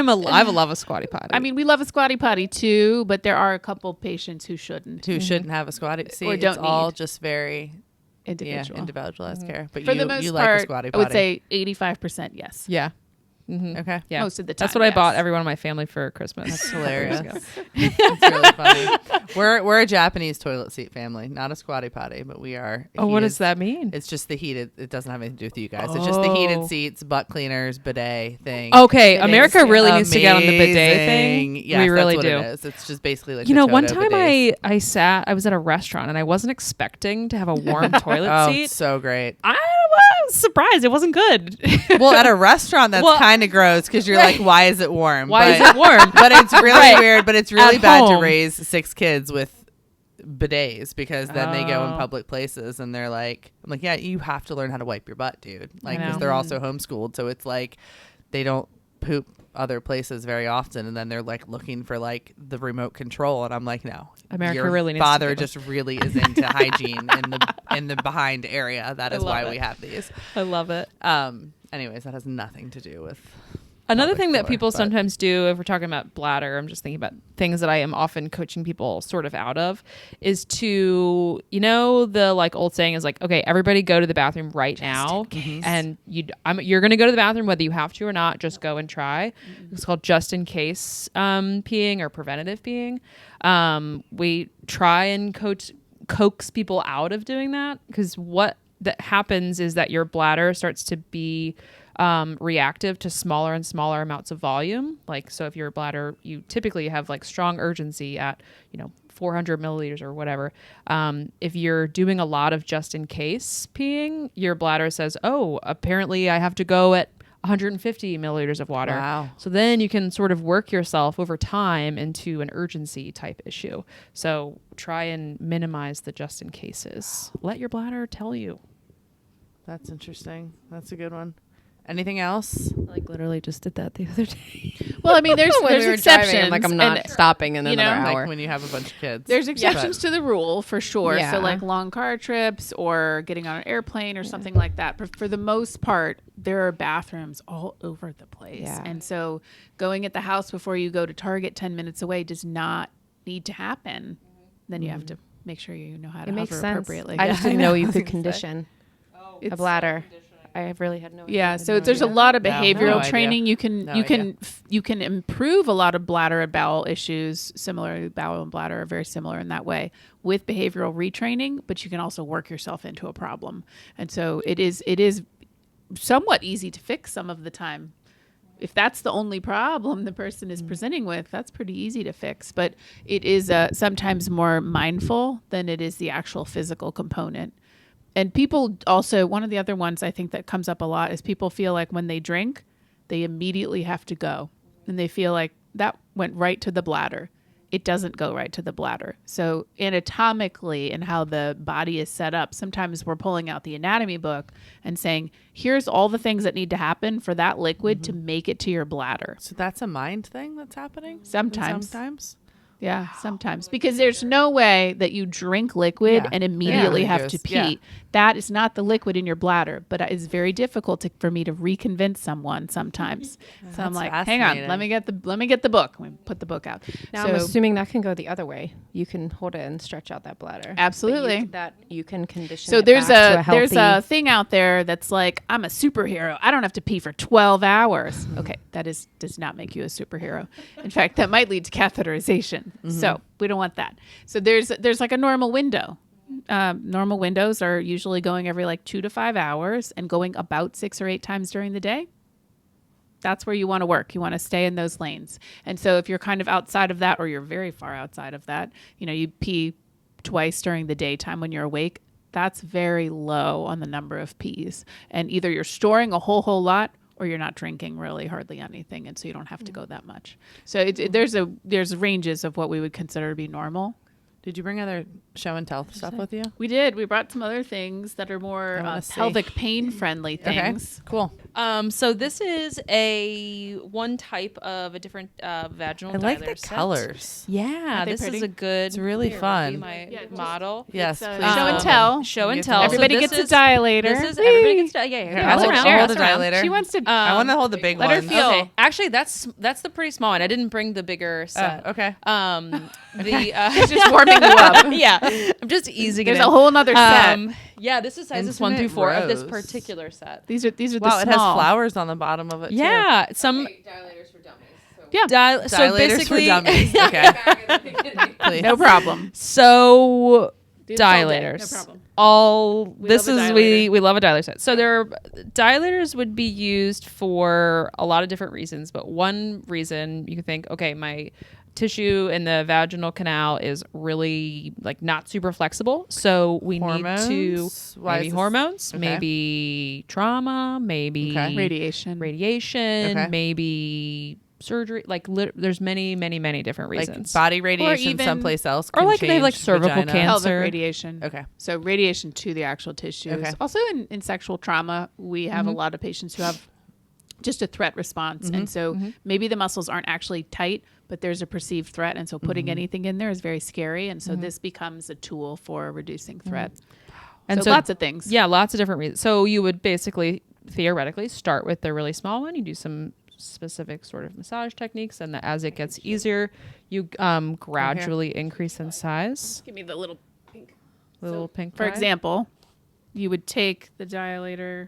love a squatty potty. I mean, we love a squatty potty too, but there are a couple patients who shouldn't. Who shouldn't have a squatty? See, Or don't it's all need. just very Individual. individualized care. But For you, the most you part, like a squatty I potty. would say 85% yes. yeah. Okay. Yeah. Most of the time. That's what I yes. bought everyone in my family for Christmas. That's hilarious. Years ago. It's really funny. We're a Japanese toilet seat family, not a squatty potty, but we are. Oh, what does that mean? It's just the heated. It doesn't have anything to do with you guys. It's just the heated seats, butt cleaners, bidet thing. Okay, It America is really needs to get on the bidet Amazing. thing. Yes, we really that's what do. It is. It's just basically like You know, one Toto time bidets. I was at a restaurant and I wasn't expecting to have a warm toilet Oh, seat. so great. I was surprised. It wasn't good. Well, at a restaurant, that's Well, kind of gross because you're like, why is it warm? Why is But- it warm? But it's really Right. weird. But it's really At bad to home. raise 6 kids with bidets because then they go in Oh. public places and they're like, I'm like, yeah, you have to learn how to wipe your butt, dude. Like, because know. they're also homeschooled, so it's like they don't poop other places very often, and then they're like looking for like the remote control, and I'm like, no, America your really needs to father give just really is into hygiene in the behind area. That is love why it. we have these. I love it. Anyways, that has nothing to do with Another public thing that floor, people but- sometimes do, if we're talking about bladder, I'm just thinking about things that I am often coaching people sort of out of, is to, you know, the like old saying is like, okay, everybody go to the bathroom right now, and you're going to go to the bathroom whether you have to or not. Just go and try. It's called just in case peeing or preventative peeing. We try and coax people out of doing that, because what that happens is that your bladder starts to be reactive to smaller and smaller amounts of volume. Like, so if your bladder, you typically have like strong urgency at, 400 milliliters or whatever. If you're doing a lot of just in case peeing, your bladder says, oh, apparently I have to go at 150 milliliters of water. Wow. So then you can sort of work yourself over time into an urgency type issue. So try and minimize the just in cases. Let your bladder tell you. That's interesting. That's a good one. Anything else? Like literally just did that the other day. Well, I mean, there's When we were exceptions. driving, I'm like, I'm not and stopping in you another know, hour. Like when you have a bunch of kids. There's exceptions to the rule for sure. Yeah. So like long car trips or getting on an airplane or something like that. But for the most part, there are bathrooms all over the place. Yeah. And so going at the house before you go to Target 10 minutes away does not need to happen. Then you have to make sure you know how to It makes hover sense. appropriately. I just didn't know you I was could gonna say. condition a It's- bladder. I really had no idea. Yeah, I had so no there's a idea. lot of No, behavioral no idea. training. You can No you can improve a lot of bladder and bowel issues. Similar, bowel and bladder are very similar in that way with behavioral retraining. But you can also work yourself into a problem, and so it is somewhat easy to fix some of the time. If that's the only problem the person is presenting with, that's pretty easy to fix. But it is sometimes more mindful than it is the actual physical component. And people also, one of the other ones I think that comes up a lot is people feel like when they drink, they immediately have to go. And they feel like that went right to the bladder. It doesn't go right to the bladder. So anatomically and how the body is set up, sometimes we're pulling out the anatomy book and saying, here's all the things that need to happen for that liquid to make it to your bladder. So that's a mind thing that's happening? Sometimes. Sometimes? Yeah, sometimes. Because there's no way that you drink liquid Yeah. and immediately Yeah. have It to goes- pee. yeah. That is not the liquid in your bladder, but it's very difficult for me to reconvince someone sometimes. So I'm That's like, hang on, fascinating. let me get the book. We put the book out. Now so, I'm assuming that can go the other way. You can hold it and stretch out that bladder. Absolutely. But you can condition. so it there's back to there's a healthy- thing out there that's like, I'm a superhero. I don't have to pee for 12 hours. Okay, that does not make you a superhero. In fact, that might lead to catheterization. So we don't want that. So there's like a normal window. Normal windows are usually going every like 2 to 5 hours and going about 6 or 8 times during the day. That's where you want to work. You want to stay in those lanes. And so if you're kind of outside of that, or you're very far outside of that, you pee twice during the daytime when you're awake, that's very low on the number of pees. And either you're storing a whole lot or you're not drinking really hardly anything, and so you don't have to go that much. So there's ranges of what we would consider to be normal. Did you bring other show and tell stuff with you? We did. We brought some other things that are more pelvic pain friendly things. Okay, cool. So this is one type of a different vaginal I like dilator the set. colors. Yeah, they this pretty? is a good. It's really here, fun. will be my model. Yes, It's, please. show and tell. Show and You tell. can- Everybody this gets is- a dilator. This is everybody gets. Yeah. I'll hold- around. I'll hold the Pass around. dilator. She wants to. I want to hold the big let her one. feel. Okay, actually, that's the pretty small one. I didn't bring the bigger set. Okay. It's just warming you up. Yeah, I'm just easing There's it in. a whole nother set. Yeah, this is sizes 1 through Infinite 4 of this rows. particular set. These are the Wow, it has small. flowers on the bottom of it. too. Yeah, some Dilators for dummies. So. Yeah. so Dilators basically, for dummies. Okay. Please. No problem. So Do this all day. dilators. No problem. This love a is dilator. we love a dilator set. So dilators would be used for a lot of different reasons, but one reason you can think, okay, my tissue in the vaginal canal is really like not super flexible, so we need to Hormones? Why maybe is this- hormones, Okay. maybe trauma, maybe Okay. Radiation. radiation, Okay. maybe surgery. Like there's many different Like reasons. body radiation even- someplace else. Or can like they have, like, change cervical vagina. cancer. Pelvic radiation. Okay. So radiation to the actual tissues. Okay. Also in sexual trauma, we have a lot of patients who have just a threat response. And so maybe the muscles aren't actually tight, but there's a perceived threat. And so putting anything in there is very scary. And so this becomes a tool for reducing threat. And so lots of things. Yeah, lots of different reasons. So you would basically theoretically start with the really small one. You do some specific sort of massage techniques, and as it gets easier, you gradually increase in size. Give me the little pink. Little pink. For guy. example, you would take the dilator,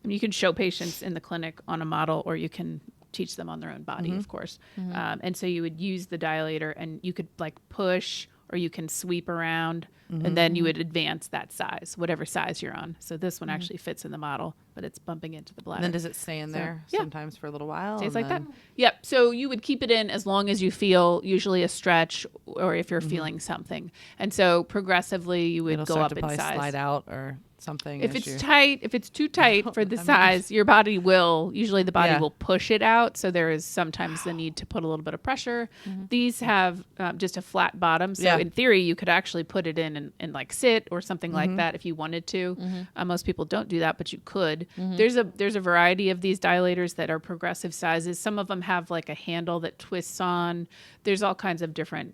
and you can show patients in the clinic on a model, or you can teach them on their own body, of course. And so you would use the dilator, and you could like push, or you can sweep around, and then you would advance that size, whatever size you're on. So this one actually fits in the model, but it's bumping into the bladder. And then does it stay in there yeah. sometimes for a little while? Stays and like that. then- Yep. So you would keep it in as long as you feel usually a stretch, or if you're feeling something. And so progressively you would It'll go start up to in probably size. slide out or something. If as it's you- tight, if it's too tight for the size, your body will usually the body Yeah. will push it out. So there is sometimes the need to put a little bit of pressure. These have just a flat bottom, so Yeah. in theory you could actually put it in and like sit or something like that if you wanted to. Most people don't do that, but you could. There's a variety of these dilators that are progressive sizes. Some of them have like a handle that twists on. There's all kinds of different.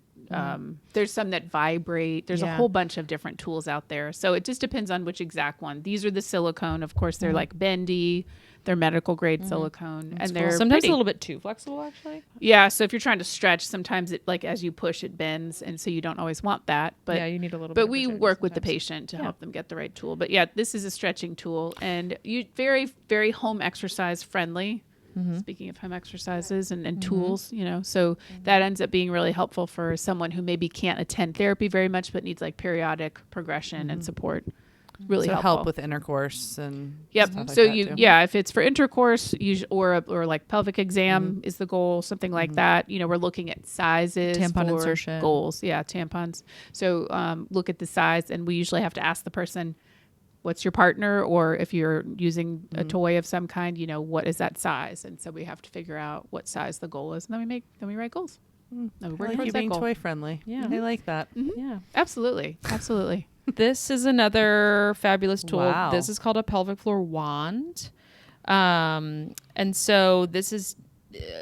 There's some that vibrate. There's a Yeah. whole bunch of different tools out there. So it just depends on which exact one. These are the silicone. Of course, they're like bendy. They're medical grade silicone, and they're sometimes pretty. a little bit too flexible, actually. Yeah. So if you're trying to stretch, sometimes it like as you push, it bends, and so you don't always want that. But Yeah, you need a little bit But of we rigidity work with the sometimes. patient to help them get the right tool. But yeah, this is a stretching tool, and you very very home exercise friendly. Speaking of home exercises and tools, so that ends up being really helpful for someone who maybe can't attend therapy very much, but needs like periodic progression and support. Really so helpful. help with intercourse and Yep. stuff like So that, too. if it's for intercourse, or like pelvic exam is the goal, something like that. We're looking at sizes, Tampon for insertion. goals. Yeah, tampons. So look at the size, and we usually have to ask the person, what's your partner, or if you're using a toy of some kind, what is that size? And so we have to figure out what size the goal is, and then we write goals. Then we I work like you towards that being goal. toy friendly. Yeah. I like that. Yeah. Absolutely, absolutely. This is another fabulous tool. Wow. This is called a pelvic floor wand. And so this is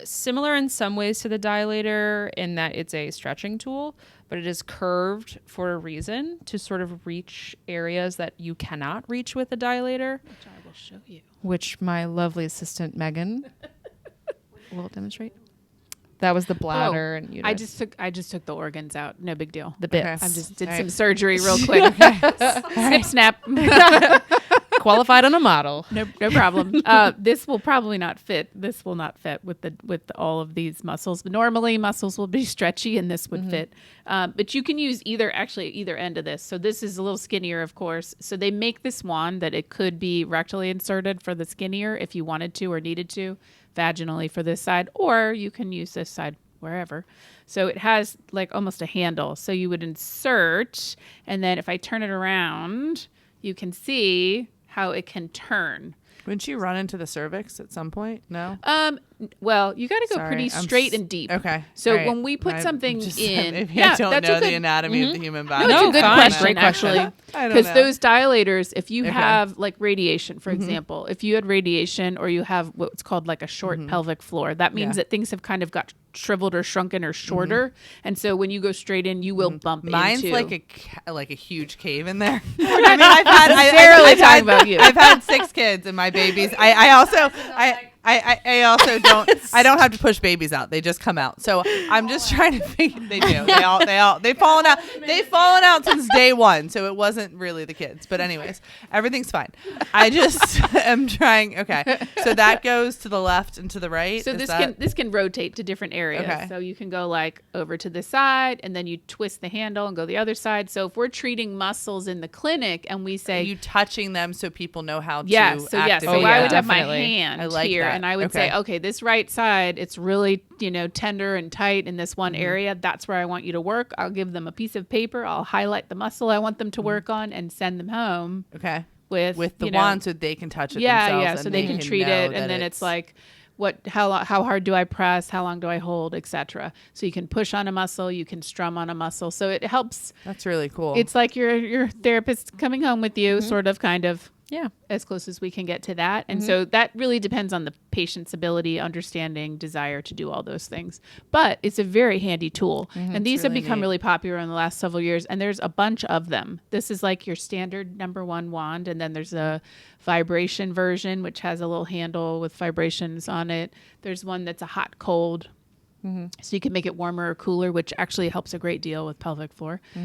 similar in some ways to the dilator in that it's a stretching tool, but it is curved for a reason to sort of reach areas that you cannot reach with a dilator, Which I will show you. which my lovely assistant Megan will demonstrate. That was the bladder and uterus. I just took the organs out. No big deal. the bits. Okay. I just did All some right. surgery real quick. Snip, snap. Qualified on a model. No problem. This will probably not fit. This will not fit with all of these muscles. But normally muscles will be stretchy, and this would fit. But you can use either end of this. So this is a little skinnier, of course. So they make this wand that it could be rectally inserted for the skinnier if you wanted to or needed to, vaginally for this side, or you can use this side wherever. So it has like almost a handle. So you would insert, and then if I turn it around, you can see how it can turn. Wouldn't you run into the cervix at some point? No. Well, you got to go Sorry, pretty I'm straight and deep. Okay. So All right. when we put something in, Maybe I don't that's know a good, the anatomy of the human body. No, it's a good fine. question, Great question. actually. I don't Because know. those dilators, if you Okay. have like radiation, for example, if you had radiation or you have what's called like a short pelvic floor, that means that things have kind of got shriveled or shrunken or shorter. And so when you go straight in, you will bump Mine's into. like a huge cave in there. We're not necessarily talking about you. I've had 6 kids and my babies. I also I don't have to push babies out. They just come out. So I'm just trying to figure. They do. They've fallen out. They've fallen out since day 1. So it wasn't really the kids. But anyways, everything's fine. I just am trying. Okay. So that goes to the left and to the right. So this can rotate to different areas. Okay. So you can go like over to the side and then you twist the handle and go the other side. So if we're treating muscles in the clinic and we say, Are you touching them so people know how to yes, so activate? so I would have my definitely. hand I like here that. and I would Okay. say, okay, this right side, it's really, tender and tight in this one area. That's where I want you to work. I'll give them a piece of paper. I'll highlight the muscle I want them to work on and send them home Okay. with The wand so they can touch it yeah, themselves. yeah. and So they can treat know it, that and then it's like, how hard do I press? How long do I hold, etc. So you can push on a muscle, you can strum on a muscle. So it helps. That's really cool. It's like your therapist coming home with you, sort of, kind of. Yeah. As close as we can get to that. And so that really depends on the patient's ability, understanding, desire to do all those things. But it's a very handy tool. And these have really become neat. really popular in the last several years. And there's a bunch of them. This is like your standard number 1 wand. And then there's a vibration version, which has a little handle with vibrations on it. There's one that's a hot, cold. So you can make it warmer or cooler, which actually helps a great deal with pelvic floor. Is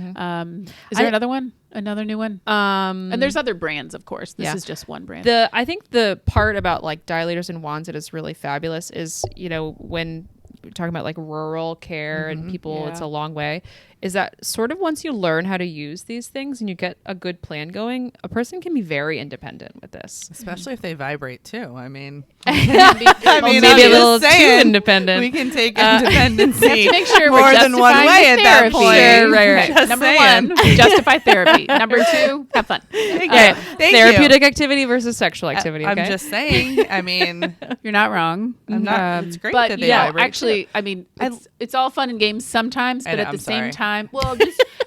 there another one? Another new one? And there's other brands, of course. This is just one brand. I think the part about like dilators and wands that is really fabulous is, when we're talking about like rural care and people, it's a long way, is that sort of once you learn how to use these things and you get a good plan going, a person can be very independent with this. especially if they vibrate too. I mean, Maybe I'm a little just too saying, independent. We can take independency make sure more we're than one justifying way the at that therapy. point. Sure, right. Just Number saying. 1, justify therapy. Number 2, have fun. Thank Okay, you. Thank therapeutic activity versus sexual activity. I'm Okay? just saying. I mean, You're not wrong. I'm not. It's great But that they yeah, vibrate actually, too. I mean, it's all fun and games sometimes, but at I'm the same sorry. time,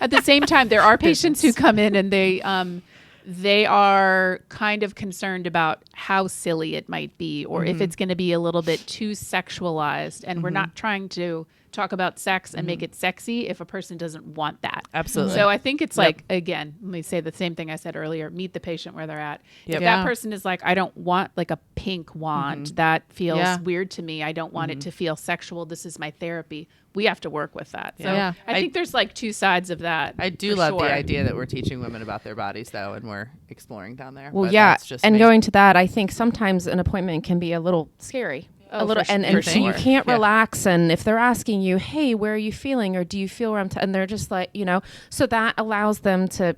at the same time, there are patients who come in and they are kind of concerned about how silly it might be, or if it's going to be a little bit too sexualized. And we're not trying to talk about sex and make it sexy if a person doesn't want that. Absolutely. So I think it's like, again, let me say the same thing I said earlier, meet the patient where they're at. If Yeah. that person is like, I don't want like a pink wand, that feels weird to me. I don't want it to feel sexual. This is my therapy. We have to work with that. So Yeah. I think there's like 2 sides of that. I do for love sure. the idea that we're teaching women about their bodies, though, and we're exploring down there. Well, but yeah, that's just and me. going to that, I think sometimes an appointment can be a little scary. Oh, A little, for and sure. so you can't Yeah. relax. And if they're asking you, "Hey, where are you feeling?" or "Do you feel where I'm?" And they're just like, so that allows them to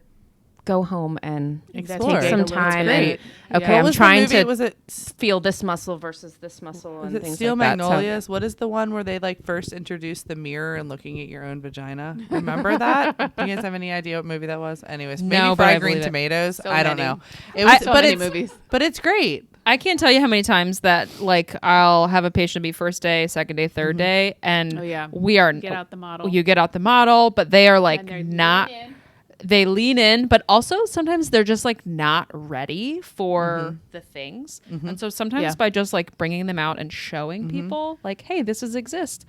go home and Explore. take some A little time. bit. And okay, What I'm was the trying movie? to Was it feel this muscle versus this muscle Was and it things Steel like that. So- Magnolias? What is the one where they like first introduced the mirror and looking at your own vagina? Remember that? Do you guys have any idea what movie that was? Anyways, maybe No, but I Fried Green believe it. Tomatoes. So I don't many. know. It was, So but many it's movies. but it's great. I can't tell you how many times that like I'll have a patient be first day, second day, third day, and Oh, yeah. we are Get out the model. You get out the model, but they are like And they're not. leaning in. They lean in, but also sometimes they're just like not ready for the things, and so sometimes Yeah. by just like bringing them out and showing people like, hey, this exist.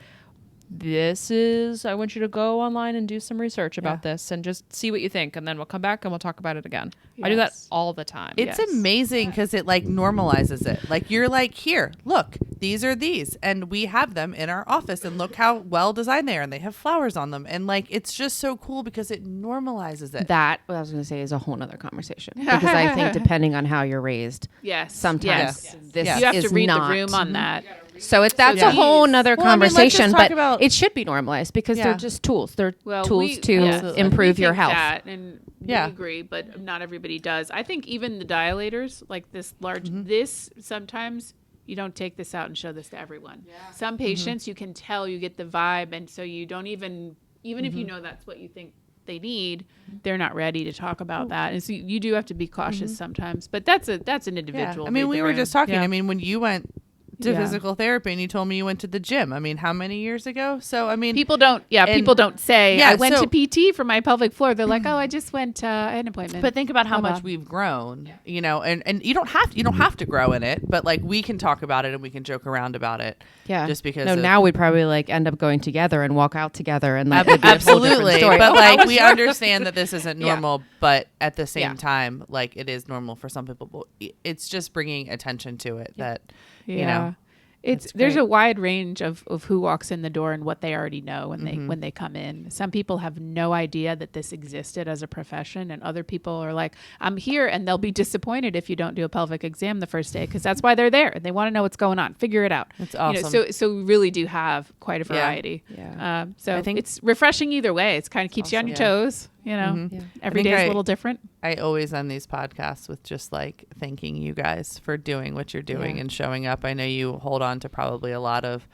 I want you to go online and do some research about this and just see what you think. And then we'll come back and we'll talk about it again. I do that Yes. all the time. It's Yes. amazing because it like normalizes it. Like you're like, here, look, these are these, and we have them in our office, and look how well designed they are, and they have flowers on them, and like it's just so cool because it normalizes it. That, what I was going to say, is a whole nother conversation. Because I think depending on how you're raised, Yes. sometimes Yes. this Yes. You have is to read not. the room on that. So that's Yeah. a whole nother Well, I mean, let's just conversation, talk but about- it should be normalized because Yeah. they're just tools. They're Well, tools to Absolutely. improve we your think health. that, and Yeah. we agree, but not everybody does. I think even the dilators, like this large, this sometimes you don't take this out and show this to everyone. Some patients you can tell, you get the vibe, and so you don't even if you know that's what you think they need, they're not ready to talk about that. And so you do have to be cautious sometimes, but that's an individual. I mean, we were just talking. Yeah. I mean, when you went to Yeah. physical therapy and you told me you went to the gym, I mean, how many years ago? So, I mean, people don't say, Yeah, I went so- to PT for my pelvic floor. They're like, oh, I just went, I had an appointment. but think about how Oh, much wow. we've grown, you know, and you don't have to grow in it, but like we can talk about it and we can joke around about it. Yeah. Just because No, of- now we'd probably like end up going together and walk out together and like it'd be a whole different Absolutely. story. But Oh, like we understand that this isn't Yeah. normal, but at the same Yeah. time, like it is normal for some people. It's just bringing attention to it that, you know, It's That's there's great. a wide range of who walks in the door and what they already know when Mm-hmm. they come in. Some people have no idea that this existed as a profession, and other people are like, I'm here, and they'll be disappointed if you don't do a pelvic exam the first day, because that's why they're there. They want to know what's going on. Figure it out. It's You know, awesome. so we really do have quite a variety. Yeah. So I think- it's refreshing either way. It's kind of keeps you on your awesome. toes. You know, Mhm. Yeah. every I think day is I- a little different. I always end these podcasts with just like thanking you guys for doing what you're doing Yeah. and showing up. I know you hold on to probably a lot of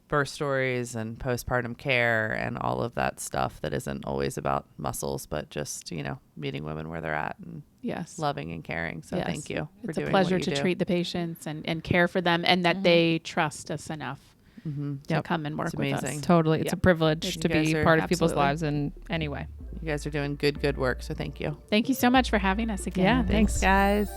birth stories and postpartum care and all of that stuff that isn't always about muscles, but just, you know, meeting women where they're at and Yes. loving and caring. So Yes. thank you for It's a doing pleasure what you to do. treat the patients and care for them, and that they trust us enough Mhm. to Yep. come and work It's with amazing. us. Totally. It's Yeah. a privilege You to guys be are- part of people's absolutely. lives in any way. You guys are doing good work. So thank you. Thank you so much for having us again. Yeah, Thanks, guys.